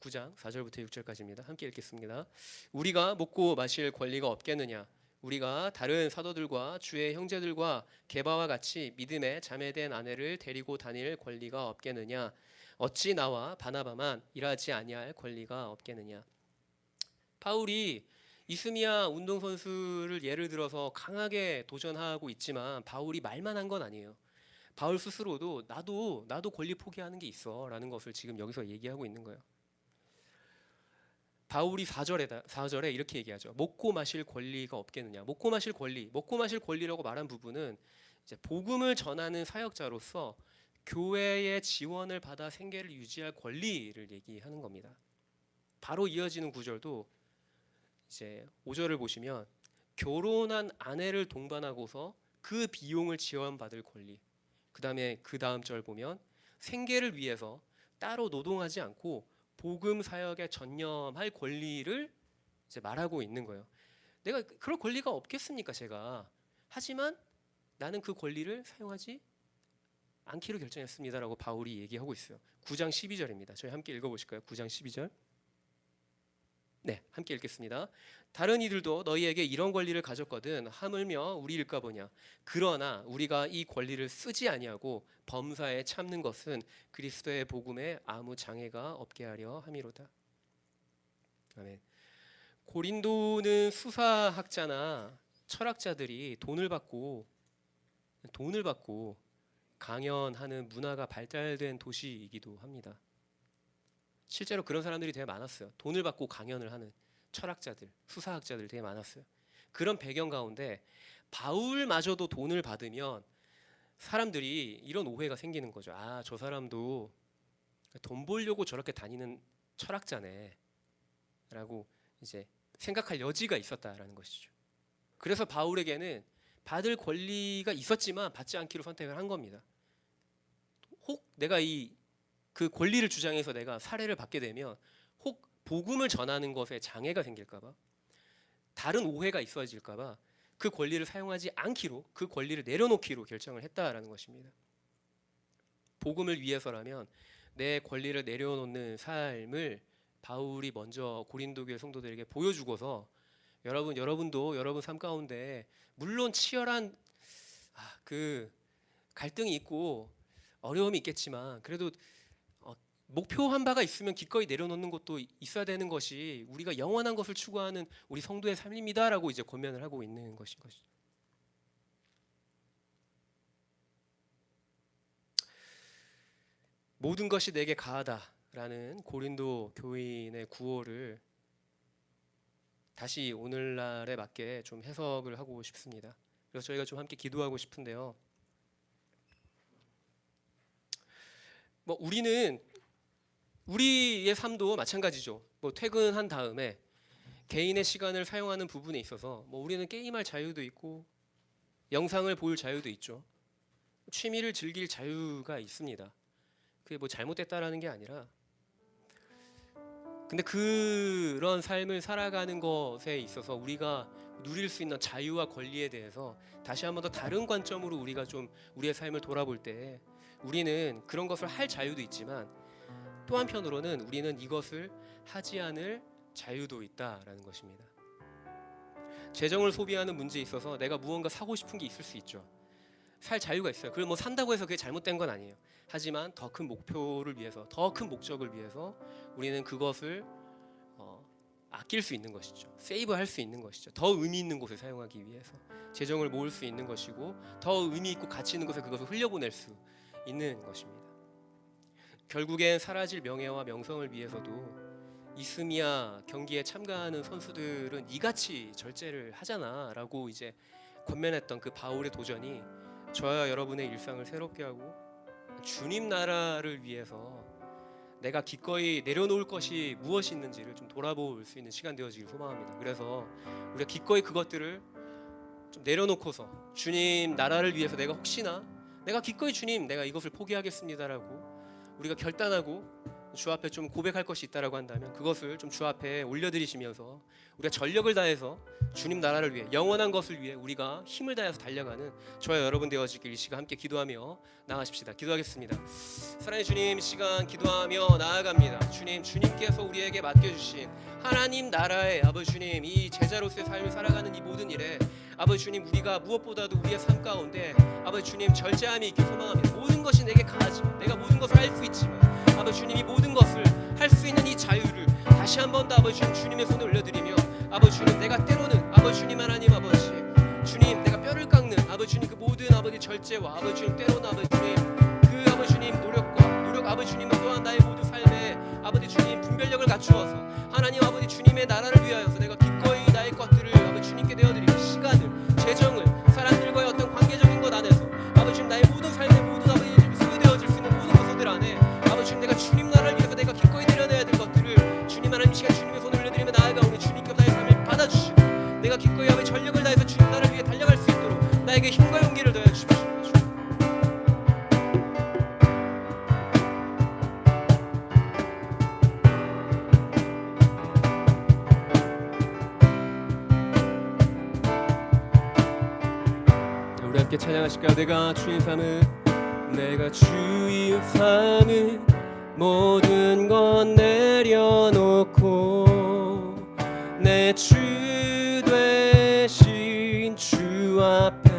9장 4절부터 6절까지입니다. 함께 읽겠습니다. 우리가 먹고 마실 권리가 없겠느냐? 우리가 다른 사도들과 주의 형제들과 게바와 같이 믿음에 자매된 아내를 데리고 다닐 권리가 없겠느냐? 어찌 나와 바나바만 일하지 아니할 권리가 없겠느냐? 바울이 이스미야 운동선수를 예를 들어서 강하게 도전하고 있지만 바울이 말만 한 건 아니에요. 바울 스스로도 나도 권리 포기하는 게 있어 라는 것을 지금 여기서 얘기하고 있는 거예요. 바울이 4절에 이렇게 얘기하죠. 먹고 마실 권리가 없겠느냐. 먹고 마실 권리라고 말한 부분은 이제 복음을 전하는 사역자로서 교회의 지원을 받아 생계를 유지할 권리를 얘기하는 겁니다. 바로 이어지는 구절도 이제 5절을 보시면 결혼한 아내를 동반하고서 그 비용을 지원받을 권리. 그다음에 그 다음 절 보면 생계를 위해서 따로 노동하지 않고 복음 사역에 전념할 권리를 이제 말하고 있는 거예요. 내가 그럴 권리가 없겠습니까, 제가? 하지만 나는 그 권리를 사용하지 않기로 결정했습니다라고 바울이 얘기하고 있어요. 9장 12절입니다. 저희 함께 읽어보실까요? 9장 12절. 네, 함께 읽겠습니다. 다른 이들도 너희에게 이런 권리를 가졌거든 하물며 우리일까 보냐. 그러나 우리가 이 권리를 쓰지 아니하고 범사에 참는 것은 그리스도의 복음에 아무 장애가 없게 하려 함이로다. 아멘. 고린도는 수사학자나 철학자들이 돈을 받고 강연하는 문화가 발달된 도시이기도 합니다. 실제로 그런 사람들이 되게 많았어요. 돈을 받고 강연을 하는 철학자들, 수사학자들 되게 많았어요. 그런 배경 가운데 바울마저도 돈을 받으면 사람들이 이런 오해가 생기는 거죠. 아, 저 사람도 돈 벌려고 저렇게 다니는 철학자네 라고 이제 생각할 여지가 있었다라는 것이죠. 그래서 바울에게는 받을 권리가 있었지만 받지 않기로 선택을 한 겁니다. 혹 내가 그 권리를 주장해서 내가 살해를 받게 되면 혹 복음을 전하는 것에 장애가 생길까봐, 다른 오해가 있어질까봐 그 권리를 사용하지 않기로, 그 권리를 내려놓기로 결정을 했다라는 것입니다. 복음을 위해서라면 내 권리를 내려놓는 삶을 바울이 먼저 고린도 교회 성도들에게 보여주고서 여러분도 여러분 삶 가운데 물론 치열한 그 갈등이 있고 어려움이 있겠지만 그래도 목표한 바가 있으면 기꺼이 내려놓는 것도 있어야 되는 것이 우리가 영원한 것을 추구하는 우리 성도의 삶입니다라고 이제 권면을 하고 있는 것인 것이죠. 모든 것이 내게 가하다라는 고린도 교인의 구호를 다시 오늘날에 맞게 좀 해석을 하고 싶습니다. 그래서 저희가 좀 함께 기도하고 싶은데요. 우리의 삶도 마찬가지죠. 퇴근한 다음에 개인의 시간을 사용하는 부분에 있어서 우리는 게임할 자유도 있고 영상을 볼 자유도 있죠. 취미를 즐길 자유가 있습니다. 그게 잘못됐다라는 게 아니라, 근데 그런 삶을 살아가는 것에 있어서 우리가 누릴 수 있는 자유와 권리에 대해서 다시 한번 더 다른 관점으로 우리가 좀 우리의 삶을 돌아볼 때 우리는 그런 것을 할 자유도 있지만 또 한편으로는 우리는 이것을 하지 않을 자유도 있다라는 것입니다. 재정을 소비하는 문제에 있어서 내가 무언가 사고 싶은 게 있을 수 있죠. 살 자유가 있어요. 그걸 산다고 해서 그게 잘못된 건 아니에요. 하지만 더 큰 목표를 위해서, 더 큰 목적을 위해서 우리는 그것을 아낄 수 있는 것이죠. 세이브할 수 있는 것이죠. 더 의미 있는 곳에 사용하기 위해서 재정을 모을 수 있는 것이고, 더 의미 있고 가치 있는 곳에 그것을 흘려보낼 수 있는 것입니다. 결국엔 사라질 명예와 명성을 위해서도 이스미야 경기에 참가하는 선수들은 이같이 절제를 하잖아라고 이제 권면했던 그 바울의 도전이 저와 여러분의 일상을 새롭게 하고 주님 나라를 위해서 내가 기꺼이 내려놓을 것이 무엇이 있는지를 좀 돌아볼 수 있는 시간 되어지길 소망합니다. 그래서 우리가 기꺼이 그것들을 좀 내려놓고서 주님 나라를 위해서 내가 혹시나 내가 기꺼이 주님 내가 이것을 포기하겠습니다라고 우리가 결단하고 주 앞에 좀 고백할 것이 있다라고 한다면 그것을 좀 주 앞에 올려드리시면서 우리가 전력을 다해서 주님 나라를 위해, 영원한 것을 위해 우리가 힘을 다해서 달려가는 저와 여러분 되어지길 이 시간 함께 기도하며 나아가십시다. 기도하겠습니다. 사랑의 주님, 이 시간 기도하며 나아갑니다. 주님께서 우리에게 맡겨주신 하나님 나라의 아버지 주님, 이 제자로서의 삶을 살아가는 이 모든 일에 아버지 주님, 우리가 무엇보다도 우리의 삶 가운데 아버지 주님 절제함이 있길 소망합니다. 모든 것이 내게 가하지만, 내가 모든 것을 할 수 있지만 아버지 주님이 모든 것을 할 수 있는 이 자유를 다시 한 번 더 아버지 주님 주님의 손에 올려드리며 아버지 주님, 내가 때로는 아버지 주님 하나님 아버지 주님 내가 뼈를 깎는 아버지 주님 그 모든 아버지 절제와 아버지 주님 때로는 아버지 주님 그 아버지 주님 노력 아버지 주님은 또한 나의 모든 삶에 아버지 주님 분별력을 갖추어서 하나님 아버지 주님의 나라를 위하여서 내가 기꺼이 나의 것들을 아버지 주님께 내어드리고 시간을, 재정을, 사람들과의 어떤 관계적인 것 안에서 아버지 주님 나의 모든 삶의 모든 아버지 소유되어질 수 있는 모든 것들 안에 아버지 주님 내가 주님 나라를 위해서 내가 기꺼이 내려내야 될 것들을 주님 하나님 이 시간 주님의 손을 올려드리며 나아가오니 주님께서 나의 삶을 받아주시고 내가 기꺼이 아버지 전력을 다해서 주님 나라를 위해 달려갈 수 있도록 나에게 힘과 용기를 더해 주십시오. 함께 찬양하실까요? 내가 주인 삼은 내가 주인 삼은 모든 것 내려놓고 내 주 되신 주 앞에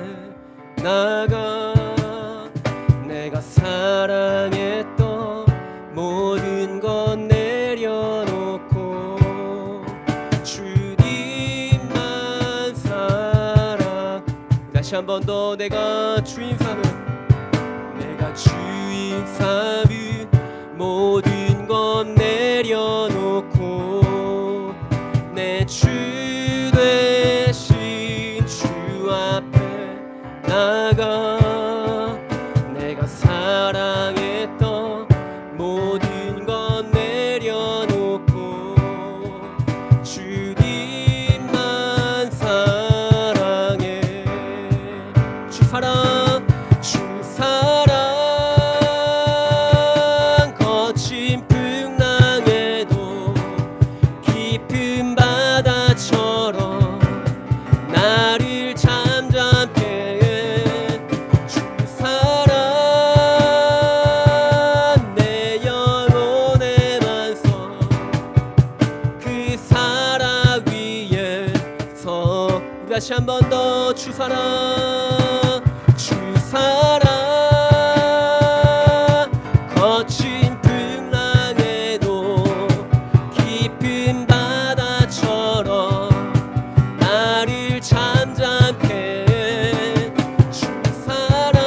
나가 내가 사랑했던 모든 것 내려놓고 주님만 사랑 다시 한 번 더 내가 주인 삼은 내가 주인 삼은 모든 것 내려놓고 내 주 되신 주 앞에 나가 내가 사랑했던 모든 것 내려놓고 주님만 사랑해 주 사랑 주 사랑 거친 풍랑에도 깊은 바다처럼 나를 잠잠케 해 주 사랑 내 영혼의 반석 그 사랑 위에서 다시 한 번 더 주 사랑 주 사랑 거친 풍랑에도 깊은 바다처럼 나를 잠잠케 해 주 사랑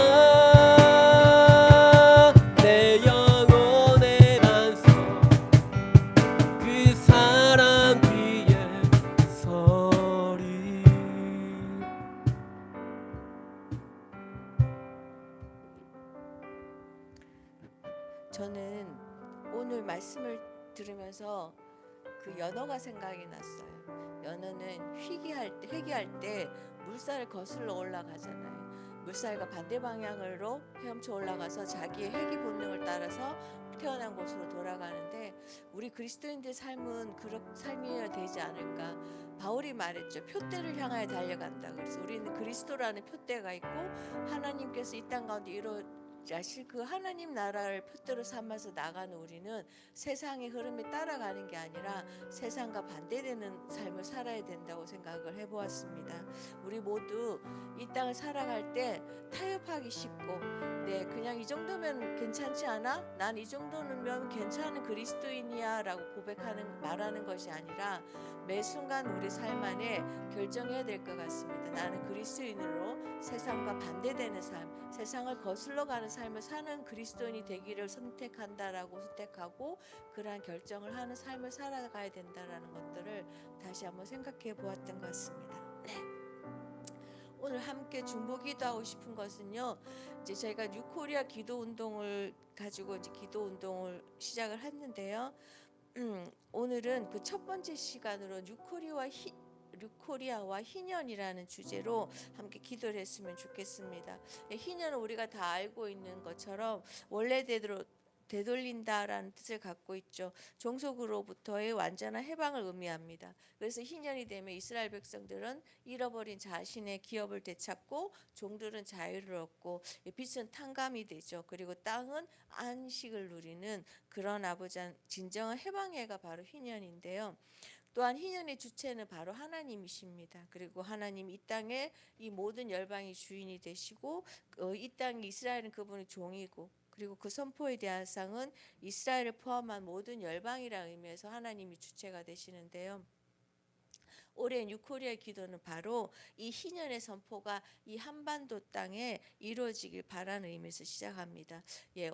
내 영혼의 반석 그 사랑 위에 서리 저는 오늘 말씀을 들으면서 그 연어가 생각이 났어요. 연어는 회귀할 때 물살을 거슬러 올라가잖아요. 물살과 반대 방향으로 헤엄쳐 올라가서 자기의 회귀 본능을 따라서 태어난 곳으로 돌아가는데 우리 그리스도인들 삶은 그런 삶이어야 되지 않을까. 바울이 말했죠. 표대를 향하여 달려간다. 그래서 우리는 그리스도라는 표대가 있고 하나님께서 이 땅 가운데 자실 그 하나님 나라를 표대로 삼아서 나가는 우리는 세상의 흐름에 따라가는 게 아니라 세상과 반대되는 삶을 살아야 된다고 생각을 해보았습니다. 우리 모두 이 땅을 살아갈 때 타협하기 쉽고 그냥 이 정도면 괜찮지 않아? 난 이 정도면 괜찮은 그리스도인이야 라고 말하는 것이 아니라 매 순간 우리 삶 안에 결정해야 될 것 같습니다. 나는 그리스도인으로 세상과 반대되는 삶, 세상을 거슬러가는 삶을 사는 그리스도인이 되기를 선택하고 그러한 결정을 하는 삶을 살아가야 된다라는 것들을 다시 한번 생각해 보았던 것 같습니다. 오늘 함께 중보기도하고 싶은 것은요. 이제 저희가 뉴코리아 기도 운동을 가지고 이제 기도 운동을 시작을 했는데요. 오늘은 그 첫 번째 시간으로 뉴코리아와 희년이라는 주제로 함께 기도를 했으면 좋겠습니다. 희년은 우리가 다 알고 있는 것처럼 원래대로 되돌린다라는 뜻을 갖고 있죠. 종속으로부터의 완전한 해방을 의미합니다. 그래서 희년이 되면 이스라엘 백성들은 잃어버린 자신의 기업을 되찾고 종들은 자유를 얻고 빛은 탕감이 되죠. 그리고 땅은 안식을 누리는 그런 진정한 해방해가 바로 희년인데요. 또한 희년의 주체는 바로 하나님이십니다. 그리고 하나님 이 땅에 이 모든 열방이 주인이 되시고 이 땅이 이스라엘은 그분의 종이고 그리고 그 선포의 대상은 이스라엘을 포함한 모든 열방이라는 의미에서 하나님이 주체가 되시는데요. 올해 뉴코리아의 기도는 바로 이 희년의 선포가 이 한반도 땅에 이루어지길 바라는 의미에서 시작합니다.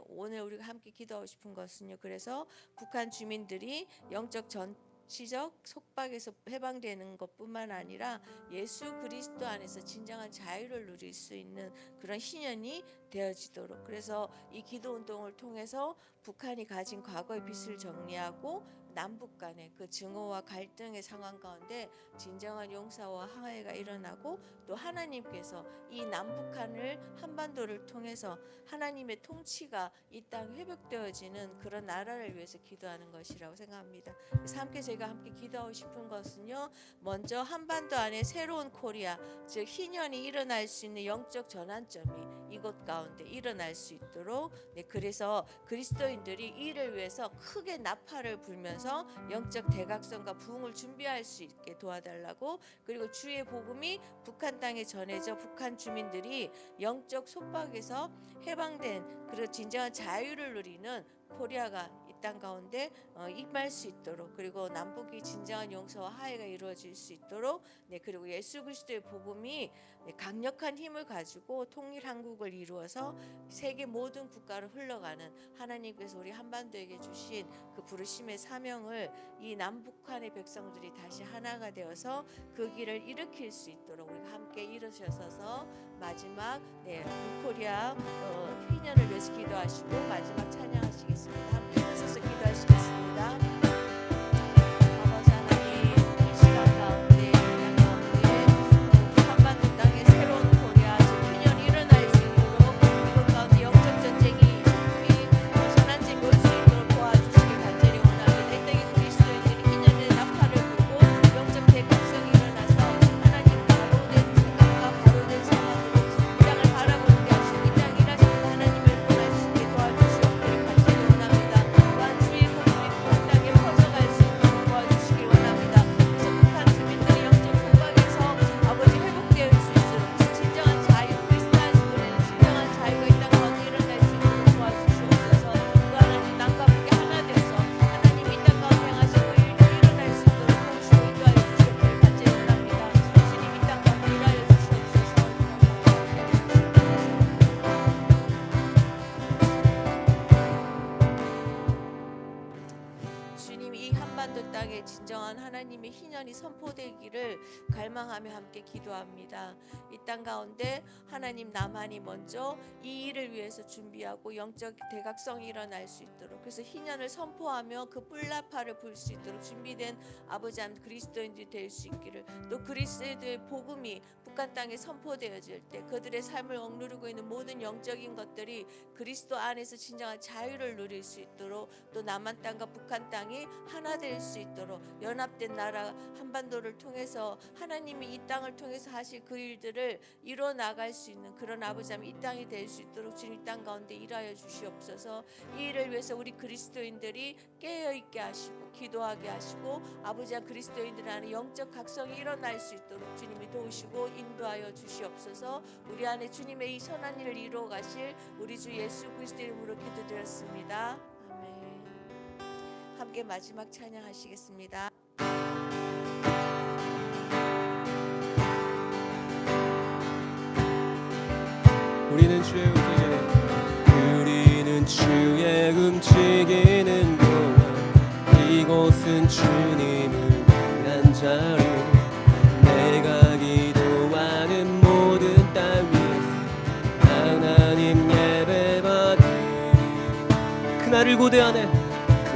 오늘 우리가 함께 기도하고 싶은 것은요. 그래서 북한 주민들이 영적 정치적 속박에서 해방되는 것뿐만 아니라 예수 그리스도 안에서 진정한 자유를 누릴 수 있는 그런 희년이 되어지도록, 그래서 이 기도 운동을 통해서 북한이 가진 과거의 빚을 정리하고 남북 간의 그 증오와 갈등의 상황 가운데 진정한 용서와 화해가 일어나고 또 하나님께서 이 남북한을 한반도를 통해서 하나님의 통치가 이 땅 회복되어지는 그런 나라를 위해서 기도하는 것이라고 생각합니다. 그래서 저희가 함께 기도하고 싶은 것은요, 먼저 한반도 안에 새로운 코리아, 즉 희년이 일어날 수 있는 영적 전환점이 이곳 가운데 일어날 수 있도록, 그래서 그리스도인들이 이를 위해서 크게 나팔을 불면서 영적 대각성과 부흥을 준비할 수 있게 도와달라고, 그리고 주의 복음이 북한 땅에 전해져 북한 주민들이 영적 속박에서 해방된 그리고 진정한 자유를 누리는 코리아가 이 땅 가운데 임할 수 있도록, 그리고 남북이 진정한 용서와 화해가 이루어질 수 있도록, 그리고 예수 그리스도의 복음이 강력한 힘을 가지고 통일 한국을 이루어서 세계 모든 국가를 흘러가는 하나님께서 우리 한반도에게 주신 그 부르심의 사명을 이 남북한의 백성들이 다시 하나가 되어서 그 길을 일으킬 수 있도록 우리가 함께 일으셔서 마지막 북코리아 희년을 위해서 기도하시고 마지막 찬양하시겠습니다. 함께 서서 기도하시겠습니다. 아버지 하나님, 이 시간 가운데 이 땅 가운데 한반도 땅에 새로운 코리아 즉 희년이 일어날 수 있도록 이곳 가운데 영적 전쟁이 전환점이 올 수 있도록 도와주시길 간절히 원합니다. 이 땅에 그리스도인들이 희년의 나팔을 불고 영적 대각성이 일어나서 하나님 바로된 생각과 바로된 상황으로 이 땅을 바라보게 하시고 이 땅 일하시는 하나님을 보낼 수 있게 도와주시옵기를 간절히 원합니다. 또한 주의 복음이 북한 땅에 퍼져갈 수 있도록 도와주시길 원합니다. 그래서 북한 주민들이 영적 속박에서 아버지 회복되어 있을 수 있도록 진정한 자유, 그리스도 안에서 누리는 진정한 자유가 이 땅 가운데 일어날 수 있도록 도와주시옵소서. 그 하나님 땅과 북이 하나 되어서 하나님 이 땅 가운데 행하시고 일들이 일어날 수 있도록 도우시고 인도하여 주시옵기를 간절히 원합니다. 주님 이 땅 가운데 일하여 주시옵소서. 주님, 이 한반도 땅에 진정한 하나님의 희년이 선포되기를 갈망하며 함께 기도합니다. 이 땅 가운데 하나님 나만이 먼저 이 일을 위해서 준비하고 영적 대각성이 일어날 수 있도록, 그래서 희년을 선포하며 그 뿔나팔을 불 수 있도록 준비된 아버지 하나님 그리스도인들이 될 수 있기를, 또 그리스도의 복음이 북한 땅에 선포되어질 때 그들의 삶을 억누르고 있는 모든 영적인 것들이 그리스도 안에서 진정한 자유를 누릴 수 있도록, 또 남한 땅과 북한 땅이 하나 될 수 있도록 연합된 나라 한반도를 통해서 하나님이 이 땅을 통해서 하실 그 일들을 이뤄 나갈 수 있는 그런 아버지 하나님 이 땅이 될 수 있도록 주님 이 땅 가운데 일하여 주시옵소서. 이 일을 위해서 우리 그리스도인들이 깨어 있게 하시고 기도하게 하시고 아버지 하나님 그리스도인들 안에 영적 각성이 일어날 수 있도록 주님이 도우시고 인도하여 주시옵소서. 우리 안에 주님의 이 선한 일을 이루어 가실 우리 주 예수 그리스도의 이름으로 기도드렸습니다. 아멘. 함께 마지막 찬양하시겠습니다. 우리는 주의 움직이는 동안 이곳은 주님을 위한 자리, 내가 기도하는 모든 땅 위에서 하나님 예배받으리. 그날을 고대하네,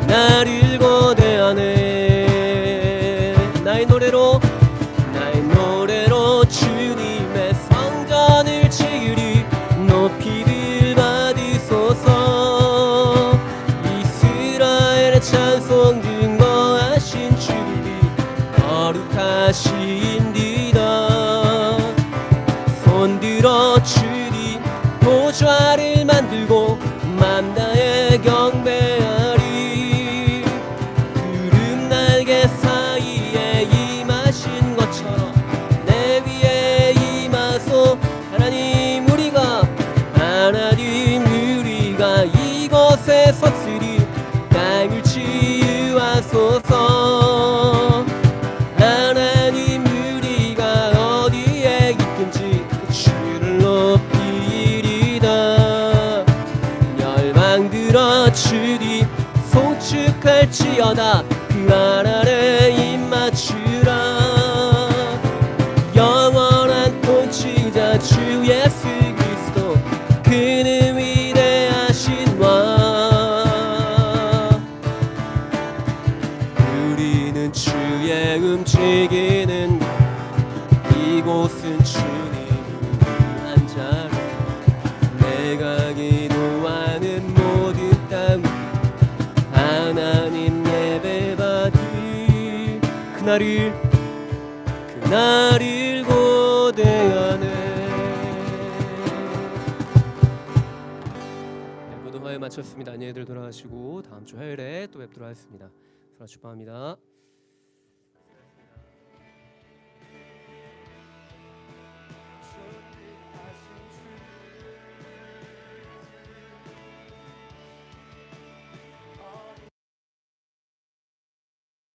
그날을 고대하네. 나의 노래로 주님의 성전을 지으리. 높이를 받으소서. 이스라엘의 찬송 증거하신 주님이 거룩하신디다. 손들어 주님 보좌를 만들고 맘다해 경배하리. 구름 날개 사이에 임하신 것처럼 내 위에 임하소. 하나님 우리가 이곳에 섰으리. 땅을 치유하소서. 하나님 우리가 어디에 있든지 주를 높이리다. 열방 들어 주님 송축할지어다. 그 아래 입 맞추라. 영원한 통치자 주 예수 그리스도, 그는 위대하신 왕. 이곳은 주님을 위한 자리 내가 기도하는 모든 땅 하나님 예배받을 그날을 고대하네. 네, 모두 화요일 마쳤습니다. 안녕히들 돌아가시고 다음 주 화요일에 또 뵙도록 하겠습니다. 축복합니다.